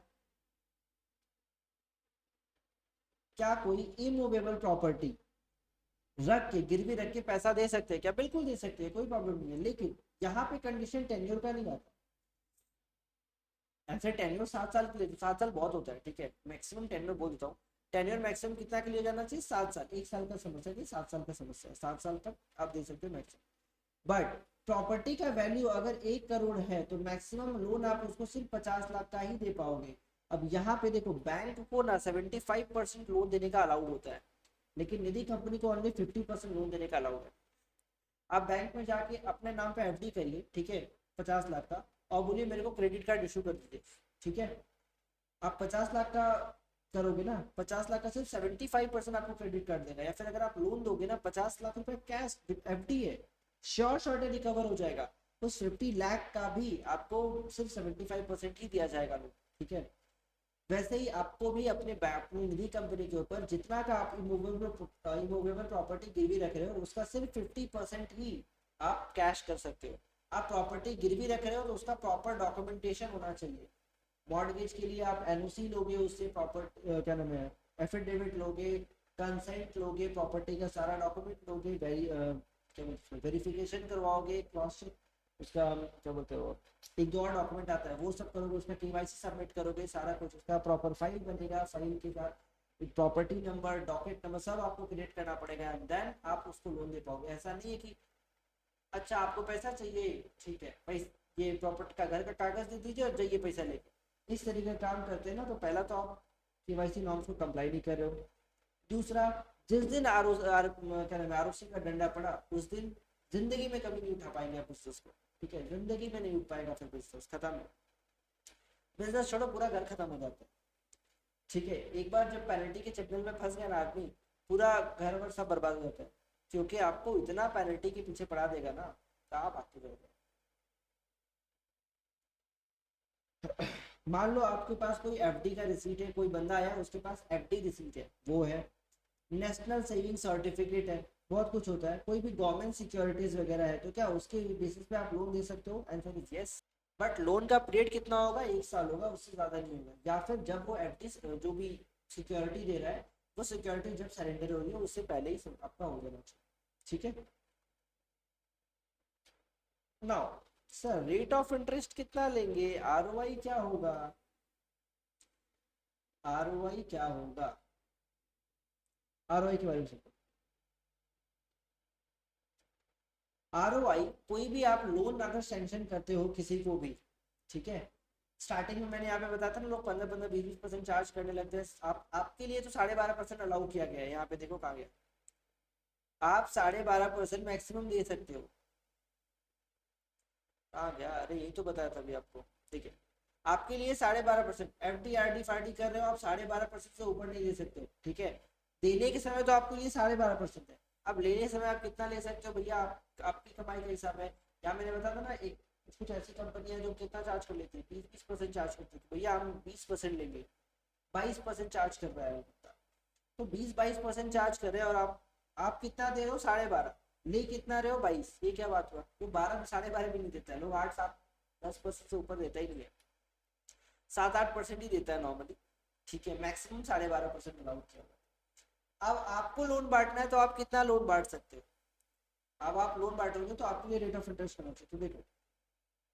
क्या कोई इमूवेबल प्रॉपर्टी रख के, गिरवी रख के पैसा दे सकते हैं क्या? बिल्कुल दे सकते हैं, कोई प्रॉब्लम नहीं है, लेकिन यहाँ पे कंडीशन टेन्योर का नहीं आता। ऐसे टेन्योर 7 साल के लिए, 7 साल बहुत होता है, ठीक है, मैक्सिमम टेन्योर बोल देता हूँ। टेन्योर मैक्सिमम कितना के लिए जाना चाहिए? 7 साल। 1 साल का समस्या नहीं, 7 साल का समस्या है, 7 साल तक आप दे सकते हो मैक्सिमम। बट प्रॉपर्टी का वैल्यू अगर 1 करोड़ है तो मैक्सिमम लोन आप उसको सिर्फ 50 लाख का ही दे पाओगे। अब यहाँ पे देखो, बैंक को ना 75% लोन देने का अलाउड होता है, लेकिन निधि कंपनी को ओनली 50% लोन देने का अलाउड है। आप बैंक में जाके अपने नाम पे एफडी करिए, ठीक है, 50 लाख का, और बोलिए मेरे को क्रेडिट कार्ड इशू कर दीजिए, ठीक है। आप 50 लाख का करोगे ना, 50 लाख का सिर्फ 75% आपको क्रेडिट कार्ड देगा, या फिर अगर आप लोन दोगे ना 50 लाख रुपए कैश, एफडी है, श्योर शॉर्ट रिकवर हो जाएगा। तो 50 लाख का भी आपको सिर्फ 75% ही दिया जाएगा लोन, ठीक है। वैसे ही आपको भी अपनी निधि कंपनी के ऊपर जितना का आप इमूवेबल प्रॉपर्टी गिरवी रख रहे हो, उसका सिर्फ 50% ही आप कैश कर सकते हो। आप प्रॉपर्टी गिरवी रख रहे हो तो उसका प्रॉपर डॉक्यूमेंटेशन होना चाहिए। मॉर्गेज के लिए आप एनओसी लोगे, उससे प्रॉपर क्या नाम है, एफिडेविट लोगे, कंसेंट लोगे, प्रॉपर्टी का सारा डॉक्यूमेंट लोगे, वेरिफिकेशन करवाओगे, क्रॉस चेक, उसका क्या बोलते हो, एक दो और डॉक्यूमेंट आता है, वो सब करोगे, उसमें केवाईसी सबमिट करोगे, सारा कुछ उसका प्रॉपर फाइल बनेगा, फाइल के साथ एक प्रॉपर्टी नंबर, डॉकेट नंबर सब आपको क्रिएट करना पड़ेगा, एंड देन आप उसको लोन दे पाओगे। ऐसा नहीं है कि अच्छा आपको पैसा चाहिए, ठीक है पैसा, ये प्रॉपर्टी का घर का कागज दे दीजिए और जाइए पैसा लेके, इस तरीके का काम करते हैं ना, तो पहला तो आप केवाईसी नॉर्म्स को कंप्लाई नहीं कर रहे हो। दूसरा, जिस दिन क्या नाम है, आरओसी का डंडा पड़ा, उस दिन जिंदगी में कभी नहीं उठा पाएंगे आप बिजनेस को, ठीक है, जिंदगी में नहीं उठ पाएगा, फिर बिजनेस खत्म है, बिजनेस छोड़ो, पूरा घर खत्म हो जाता है। ठीक है, एक बार जब पेनल्टी के चक्कर में फंस गया ना आदमी, पूरा घर वर सब बर्बाद हो जाता है, क्योंकि आपको इतना पेनल्टी के पीछे पड़ा देगा ना, तो आप आते जाओगे। मान लो आपके पास कोई एफडी का रिसीट है, कोई बंदा आया उसके पास एफडी रिसीट है, वो है, नेशनल सेविंग सर्टिफिकेट है, बहुत कुछ होता है, कोई भी गवर्नमेंट सिक्योरिटीज वगैरह है, तो क्या उसके बेसिस पे आप लोन दे सकते हो? Answer is yes. But loan का पीरियड कितना होगा? 1 साल होगा, उससे ज्यादा नहीं होगा, या फिर जब वो एफडी जो भी सिक्योरिटी दे रहा है, वो सिक्योरिटी जब सरेंडर हो रही है उससे पहले ही आपका हो जाना चाहिए, ठीक है। Now sir, rate of interest कितना लेंगे, आरओआई क्या होगा, आरओआई क्या होगा, आरओआई के बारे में सोचो। आरओआई, कोई भी आप लोन अगर सैंक्शन करते हो किसी को भी, ठीक है, स्टार्टिंग में मैंने यहाँ पे बताया था ना, लोग 15-15, 20-20% चार्ज करने लगते हैं, आप आपके लिए तो 12.5% अलाउ किया गया है, यहाँ पे देखो कहाँ गया, आप 12.5% मैक्सिमम दे सकते हो। कहाँ गया? अरे यही तो बताया था अभी आपको, ठीक है, आपके लिए 12.5%, एफ डी आर डी फार्डी कर रहे हो आप, 12.5% से ऊपर नहीं दे सकते हो, ठीक है। देने के समय तो आपके लिए 12.5% है, अब लेने समय आप कितना ले सकते हो भैया, आपकी कमाई का हिसाब है। या मैंने बताया था ना, एक कुछ ऐसी कंपनियां जो कितना चार्ज कर लेती है, 20-20% चार्ज करती है, भैया हम 20% लेंगे, 22% चार्ज कर रहा है वो बंदा, तो 20-22% चार्ज कर रहे हैं, और आप कितना दे रहे हो? 12.5, ले कितना रहे हो? 22, ये क्या बात हुआ? तो 12, 12.5 भी नहीं देता है, लोग 8-7-10% से ऊपर देता ही नहीं है, 7-8% ही देता है नॉर्मली, ठीक है, मैक्सिमम 12.5% अलाउड किया हुआ है। अब आपको लोन बांटना है तो आप कितना लोन बांट सकते हो? अब आप लोन बांटोगे तो आपके लिए रेट ऑफ इंटरेस्ट करना चाहिए, तो देखो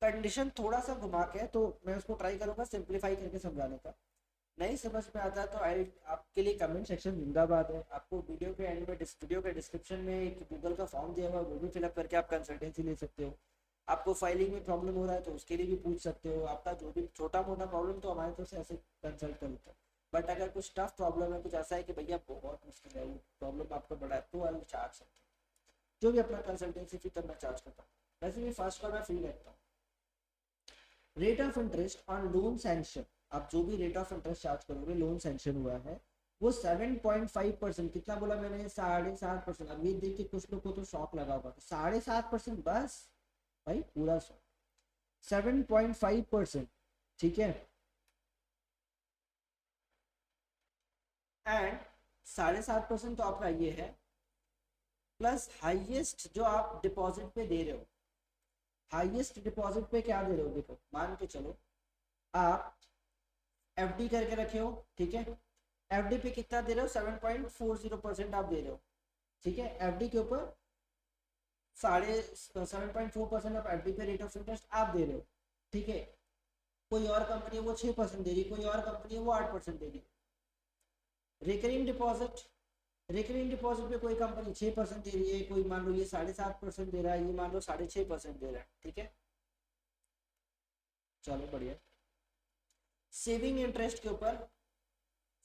कंडीशन थोड़ा सा घुमा के है, तो मैं उसको ट्राई करूंगा सिंप्लीफाई करके समझाने का। नहीं समझ में आता तो आई आपके लिए कमेंट सेक्शन जिंदाबाद है, आपको वीडियो के एंड में, वीडियो के डिस्क्रिप्शन में एक गूगल का फॉर्म दिया हुआ है, वो भी फिलअप करके आप कंसल्टेंसी ले सकते हो। आपको फाइलिंग में प्रॉब्लम हो रहा है तो उसके लिए भी पूछ सकते हो, आपका जो भी छोटा मोटा प्रॉब्लम तो हमारे तरफ से ऐसे कंसल्ट कर लेते हैं। बट अगर कुछ टफ प्रॉब्लम है, कुछ ऐसा है कि भैया बहुत मुश्किल है, वो प्रॉब्लम आपका बड़ा है, तो आई चार्ज समथिंग, जो भी अपना कंसल्टेंसी फी तब मैं चार्ज करता हूँ। वैसे भी फर्स्ट का मैं फ्री रखता हूँ। Rate of interest on loan sanction, आप जो भी रेट ऑफ इंटरेस्ट चार्ज करोगे लोन सैंक्शन हुआ है वो 7.5%, कितना बोला मैंने, 7.5%। अब ये देख के कुछ लोग को तो शॉक लगा होगा, 7.5% बस, भाई पूरा 7.5%, ठीक है। एंड 7.5% तो आपका ये है, प्लस हाईएस्ट जो आप डिपॉजिट पे दे रहे हो, हाईएस्ट डिपॉजिट पे क्या दे रहे हो, देखो मान के चलो आप एफडी करके रखे हो, ठीक है, एफडी पे कितना दे रहे हो, 7.40% आप दे रहे हो, ठीक है। एफडी के ऊपर 7.4% ऑफ एफडी पे रेट ऑफ इंटरेस्ट आप दे रहे हो, ठीक है। कोई और कंपनी है वो 6% दे रही है, कोई और कंपनी है वो 8% दे रही है। रिकरिंग डिपॉजिट, रिकरिंग डिपॉजिट पे कोई कंपनी 6% दे रही है, कोई मान लो ये 7.5% दे रहा है, ये मान लो 6.5% दे रहा है, ठीक है। चलो बढ़िया। सेविंग इंटरेस्ट के ऊपर,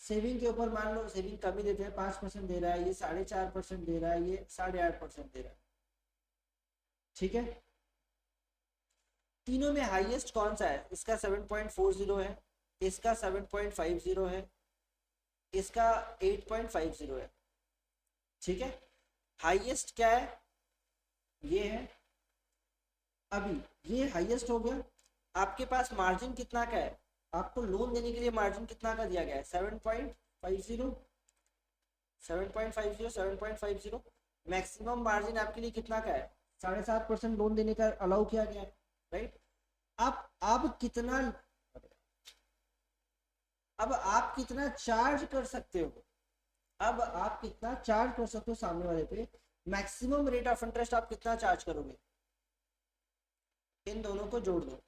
सेविंग के ऊपर मान लो सेविंग कमी देते हैं, 5% दे रहा है, ये 4.5% दे रहा है, ये 8.5% दे रहा है, ठीक है। तीनों में हाईएस्ट कौन सा है, इसका 7.40 है, इसका 7.50 है, इसका 8.50 है, ठीक है। हाईएस्ट क्या है, ये है। अभी ये हाईएस्ट हो गया, आपके पास मार्जिन कितना का है, आपको लोन देने के लिए मार्जिन कितना का दिया गया है, 7.50, 7.50, 7.50। मैक्सिमम मार्जिन आपके लिए कितना का है, 7.5% लोन देने का अलाउ किया गया है, राइट। अब कितना, अब आप कितना चार्ज कर सकते हो, अब आप कितना चार्ज कर सकते हो सामने वाले पे, मैक्सिमम रेट ऑफ इंटरेस्ट आप कितना चार्ज करोगे, इन दोनों को जोड़ दो,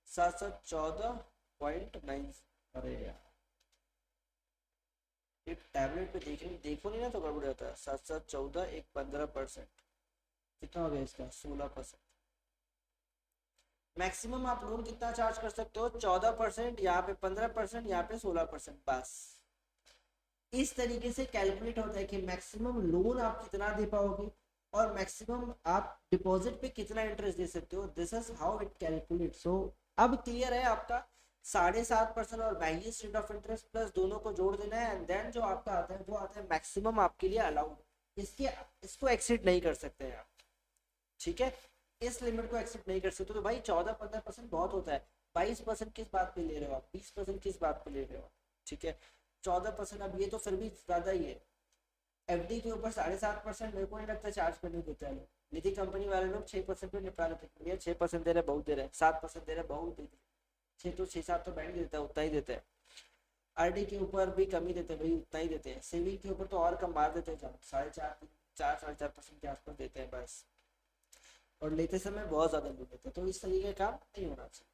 714.9। अरे यार ये टैबलेट पे देखो नहीं ना तो गड़बड़ जाता है। 714 एक 15%, कितना हो गया इसका, 16%। मैक्सिमम आप लोन कितना चार्ज कर सकते हो, 14%, यहाँ पे 15%, यहाँ पे 16%, बस। इस तरीके से कैलकुलेट होता है कि मैक्सिमम लोन आप कितना दे पाओगे और मैक्सिमम आप डिपॉजिट पे कितना इंटरेस्ट दे सकते हो, this is how it calculate. So अब क्लियर है आपका, 7.5% और highest rate of interest plus दोनों को जोड़ देना है, एंड देन जो आपका आता है वो आता है मैक्सिमम आपके लिए अलाउड, इसके इसको एक्सीड नहीं कर सकते हैं आप, ठीक है। इस लिमिट को एक्सेप्ट नहीं कर सकते, तो भाई 14-15% बहुत होता है। 22% किस बात पे ले रहे हो आप, 20% किस बात पे ले रहे हो, ठीक है। 14%, अब ये तो फिर भी ज्यादा ही है। एफडी के ऊपर 7.5% मेरे को नहीं लगता चार्ज करने देता है, निधि कंपनी वाले लोग 6% पे निपटा लेते हैं, 6% दे रहे बहुत दे रहे हैं, 7% दे रहे बहुत दे रहे, 6 तो 6-7 तो बैंक देता है, उतना ही देते हैं। आरडी के ऊपर भी कमी देते हैं भाई, उतना ही देते हैं। सेविंग के ऊपर तो और कम मार देते हैं, 4.5-4.5% के आसपास देते हैं बस, और लेते समय बहुत ज्यादा ले लेते हैं। तो इस तरीके का काम नहीं होना चाहिए,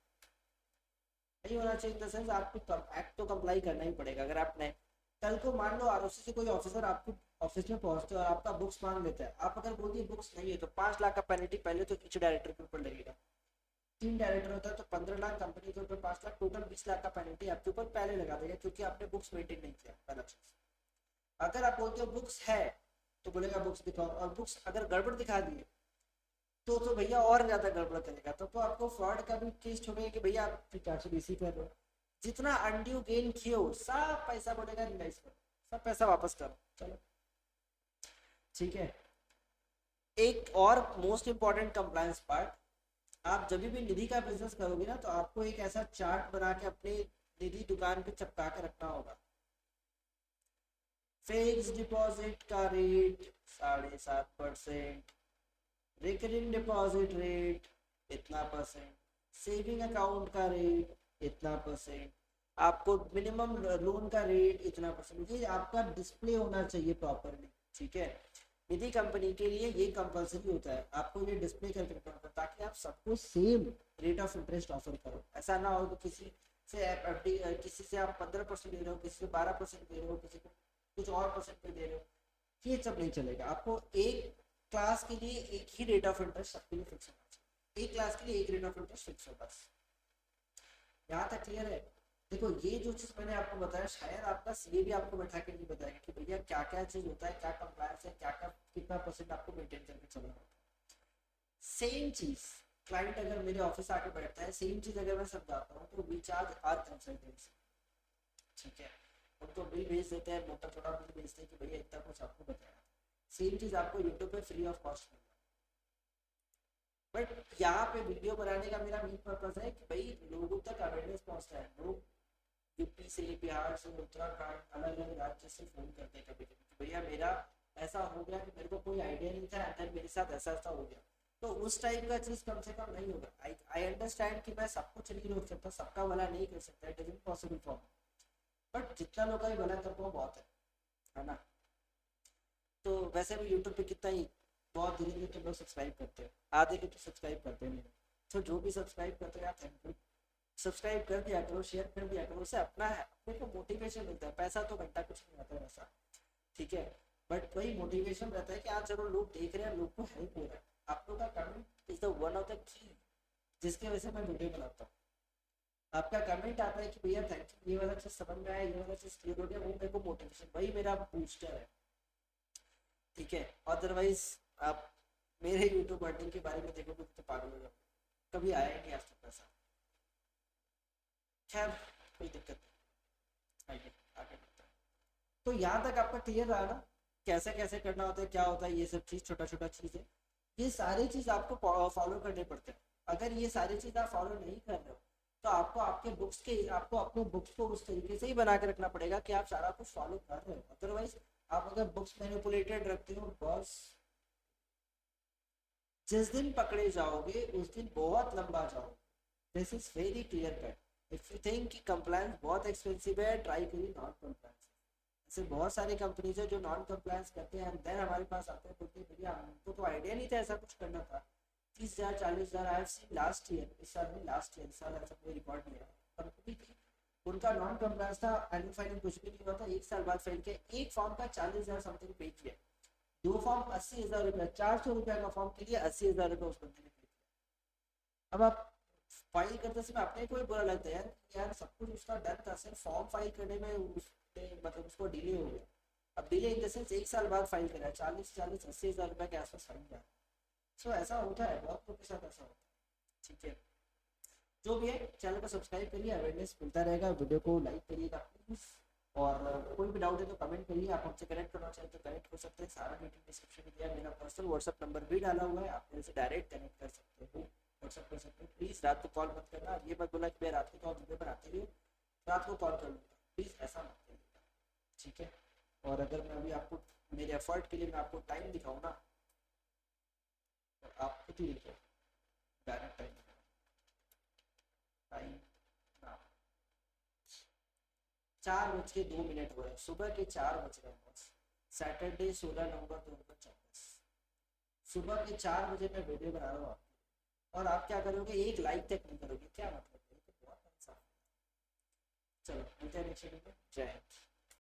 नहीं होना चाहिए इन द सेंस आपको एक्ट तो कंप्लाई करना ही पड़ेगा। अगर आपने कल को मान लो आरओसी से कोई ऑफिसर आपको ऑफिस में पहुंचते और आपका बुक्स मांग लेता है, आप अगर बोल दिए बुक्स नहीं है तो 5 लाख का पेनल्टी पहले तो ईच डायरेक्टर के ऊपर लगेगा। 3 डायरेक्टर होता है तो 15 लाख, कंपनी के ऊपर 5 लाख, टोटल 20 लाख का पेनल्टी आपके ऊपर पहले लगा देगा, क्योंकि आपने बुक्स मेंटेन नहीं किया पहला चीज। अगर आप बोलते हो बुक्स है तो बोलेगा बुक्स दिखाओ, और बुक्स अगर गड़बड़ दिखा दिए तो भैया और ज्यादा गड़बड़ करेगा, तो आपको फ्रॉड का भी केस छोड़ेगा कि भैया आप 420 कर रहे हो, जितना अनड्यू गेन किए हो सब पैसा बोलेगा रिलाइज करो, सब पैसा वापस करो, चलो ठीक है। एक और मोस्ट इंपॉर्टेंट कंप्लायंस पार्ट, आप जब भी निधि का बिजनेस करोगे ना तो आपको एक ऐसा चार्ट बना के अपने निधि दुकान पे चिपका के रखना होगा। फिक्स डिपॉजिट का रेट 7.5%, रिकरिंग डिपॉजिट रेट इतना %, सेविंग अकाउंट का रेट इतना %, आपको मिनिमम लोन का रेट इतना %, ये आपका डिस्प्ले होना चाहिए प्रॉपरली, ठीक है। निधि कंपनी के लिए ये कंपलसरी होता है, आपको ये डिस्प्ले करके रखना होता है ताकि आप सबको same rate of interest offer करो। ऐसा ना हो कि किसी से एफडी, किसी से आप 15% दे रहे हो, किसी से 12% दे रहे हो, किसी को कुछ और परसेंट पे दे रहे हो, ये सब नहीं चलेगा। आपको एक क्लास के लिए एक ही रेट ऑफ इंटरेस्ट सबके लिए फिक्स होना चाहिए, एक क्लास के लिए एक रेट ऑफ इंटरेस्ट फिक्स हो, बस। यहाँ तक क्लियर है। देखो ये जो चीज मैंने आपको बताया शायद आपका सीए भी आपको बैठा के नहीं बताएगा कि भैया क्या क्या चीज होता है, क्या कंप्लायंस है, क्या क्या कितना परसेंट आपको मेंटेन करके चलना होता है। सेम चीज क्लाइंट अगर मेरे ऑफिस आके बैठता है, सेम चीज अगर मैं समझाता हूँ, तो वी चार्ज आर कंसल्टेंसी, ठीक है। उनको बिल भेज देते हैं, मोटा छोटा बिल भेजते हैं कि भैया इतना कुछ आपको बताया। सेम चीज आपको यूट्यूब पे फ्री ऑफ कॉस्ट मिल रहा है। बट यहाँ पे वीडियो बनाने का मेरा मेन पर्पज है कि भाई लोगों तक अवेयरनेस पहुंचता है। लोग यूपी से, बिहार से, उत्तराखंड, अलग अलग राज्य से फोन करते हैं कभी कभी कि भैया मेरा ऐसा हो गया कि मेरे को कोई आइडिया नहीं था, एंड मेरे साथ ऐसा ऐसा हो गया। तो उस टाइप का चीज कम से कम नहीं होगा। आई अंडरस्टैंड कि मैं सब कुछ नहीं रोक सकता, सबका भला नहीं कर सकता, it is impossible for me, but जितना लोग का भी भला कर पाऊँ बहुत है ना। तो वैसे भी यूट्यूब पे कितना ही बहुत धीरे धीरे तो लोग सब्सक्राइब करते हैं, आधे के तो सब्सक्राइब करते नहीं। तो जो भी सब्सक्राइब करते हैं यार थैंक यू, सब्सक्राइब कर दिया करो, शेयर कर दिया करो, उससे अपना है, अपने को मोटिवेशन मिलता है। पैसा तो घंटा कुछ नहीं आता वैसा, ठीक है, बट वही मोटिवेशन रहता है कि आज चलो लोग देख रहे हैं, लोग को हेल्प हो रहा है। आप लोग का comment is the one of the key जिसकी वजह से मैं वीडियो बनाता हूँ। आपका कमेंट आता है कि भैया थैंक यू, ये वाला चीज समझ में आया, ये वाला चीज क्लियर हो गया, वो मेरे को मोटिवेशन, वही मेरा बूस्टर है, ठीक है। अदरवाइज आप मेरे यूट्यूब अर्निंग के बारे में देखोगे तो पागल हो जाओगे, कभी आया ही नहीं आज तक पैसा। खैर कोई दिक्कत नहीं, आइए आगे बढ़ते हैं। तो यहाँ तक आपका क्लियर रहा ना, कैसे कैसे करना होता है, क्या होता है, ये सब चीज छोटा छोटा चीज है। ये सारी चीज आपको फॉलो करने पड़ते हैं। अगर ये सारी चीज आप फॉलो नहीं कर रहे हो तो आपको आपके बुक्स के, आपको अपने बुक्स को उस तरीके से ही बना के रखना पड़ेगा कि आप सारा कुछ फॉलो कर रहे हो। अदरवाइज आप अगर बुक्स मैनिपुलेटेड रखते हो बस, जिस दिन पकड़े जाओगे उस दिन बहुत लंबा जाओगे। This is very clear cut. If you think कि कंप्लायंस बहुत एक्सपेंसिव है, ट्राई करिए नॉन कंप्लायंस। ऐसे बहुत सारी कंपनीज है जो नॉन कंप्लायंस करते हैं, देन हमारे पास आते हैं, बोलते हैं भैया हमको तो आइडिया नहीं था ऐसा कुछ करना था। 30,000 40,000 I have seen last year, इस साल नहीं, लास्ट ईयर, इस साल ऐसा कोई रिकॉर्ड नहीं है। कंपनी थी, उनका नॉन कंप्लायंस था, एनुअल फाइलिंग कुछ भी नहीं हुआ था, एक साल बाद फाइल किया, एक फॉर्म का 40,000 समथिंग पे किया, दो फॉर्म 80,000 रुपया, 400 रुपया का फॉर्म के लिए 80,000 रुपया उस बंदे ने पे किया। अब आप फाइल करते समय अपने को ही बुरा लगता है यार, यार सब कुछ उसका डन था, सिर्फ फॉर्म फाइल करने में उसने मतलब उसको डिले हो गया। अब डिले इन द सेंस एक साल बाद फाइल करा, 40 80,000 रुपया के आसपास फाइन किया। सो ऐसा होता है, बहुत लोग के साथ ऐसा होता है, ठीक है। जो भी है चैनल को सब्सक्राइब करिए, अवेयरनेस मिलता रहेगा, वीडियो को लाइक करिएगा प्लीज। और कोई भी डाउट है तो कमेंट करिए, आप हमसे कनेक्ट करना चाहें तो कनेक्ट कर सकते हैं, सारा डिटेल डिस्क्रिप्शन में दिया है, मेरा पर्सनल व्हाट्सअप नंबर भी डाला हुआ है, आप मेरे से डायरेक्ट कनेक्ट कर सकते हो, व्हाट्सअप कर सकते हो। प्लीज़ रात को कॉल मत करना, ये मत बोला कि मैं रात को तो वीडियो बनाते ही हूँ, रात को कॉल कर लूँगा, प्लीज़ ऐसा मत करिएगा, ठीक है। और अगर मैं अभी आपको मेरे एफर्ट के लिए मैं आपको टाइम दिखाऊँ ना, तो आप खुद ही लिखो डायरेक्ट टाइम, टाइम 4:02 हो रहे हैं, सुबह के 4 बज रहे हैं बस। सैटरडे 16 नवंबर 2024, सुबह के 4 बजे मैं वीडियो बना रहा हूँ आपको, और आप क्या करोगे, एक लाइक तक नहीं करोगे, क्या मतलब है, तो बहुत इंसाफ। चलो मिलते हैं नेक्स्ट वीडियो में, जय हिंद।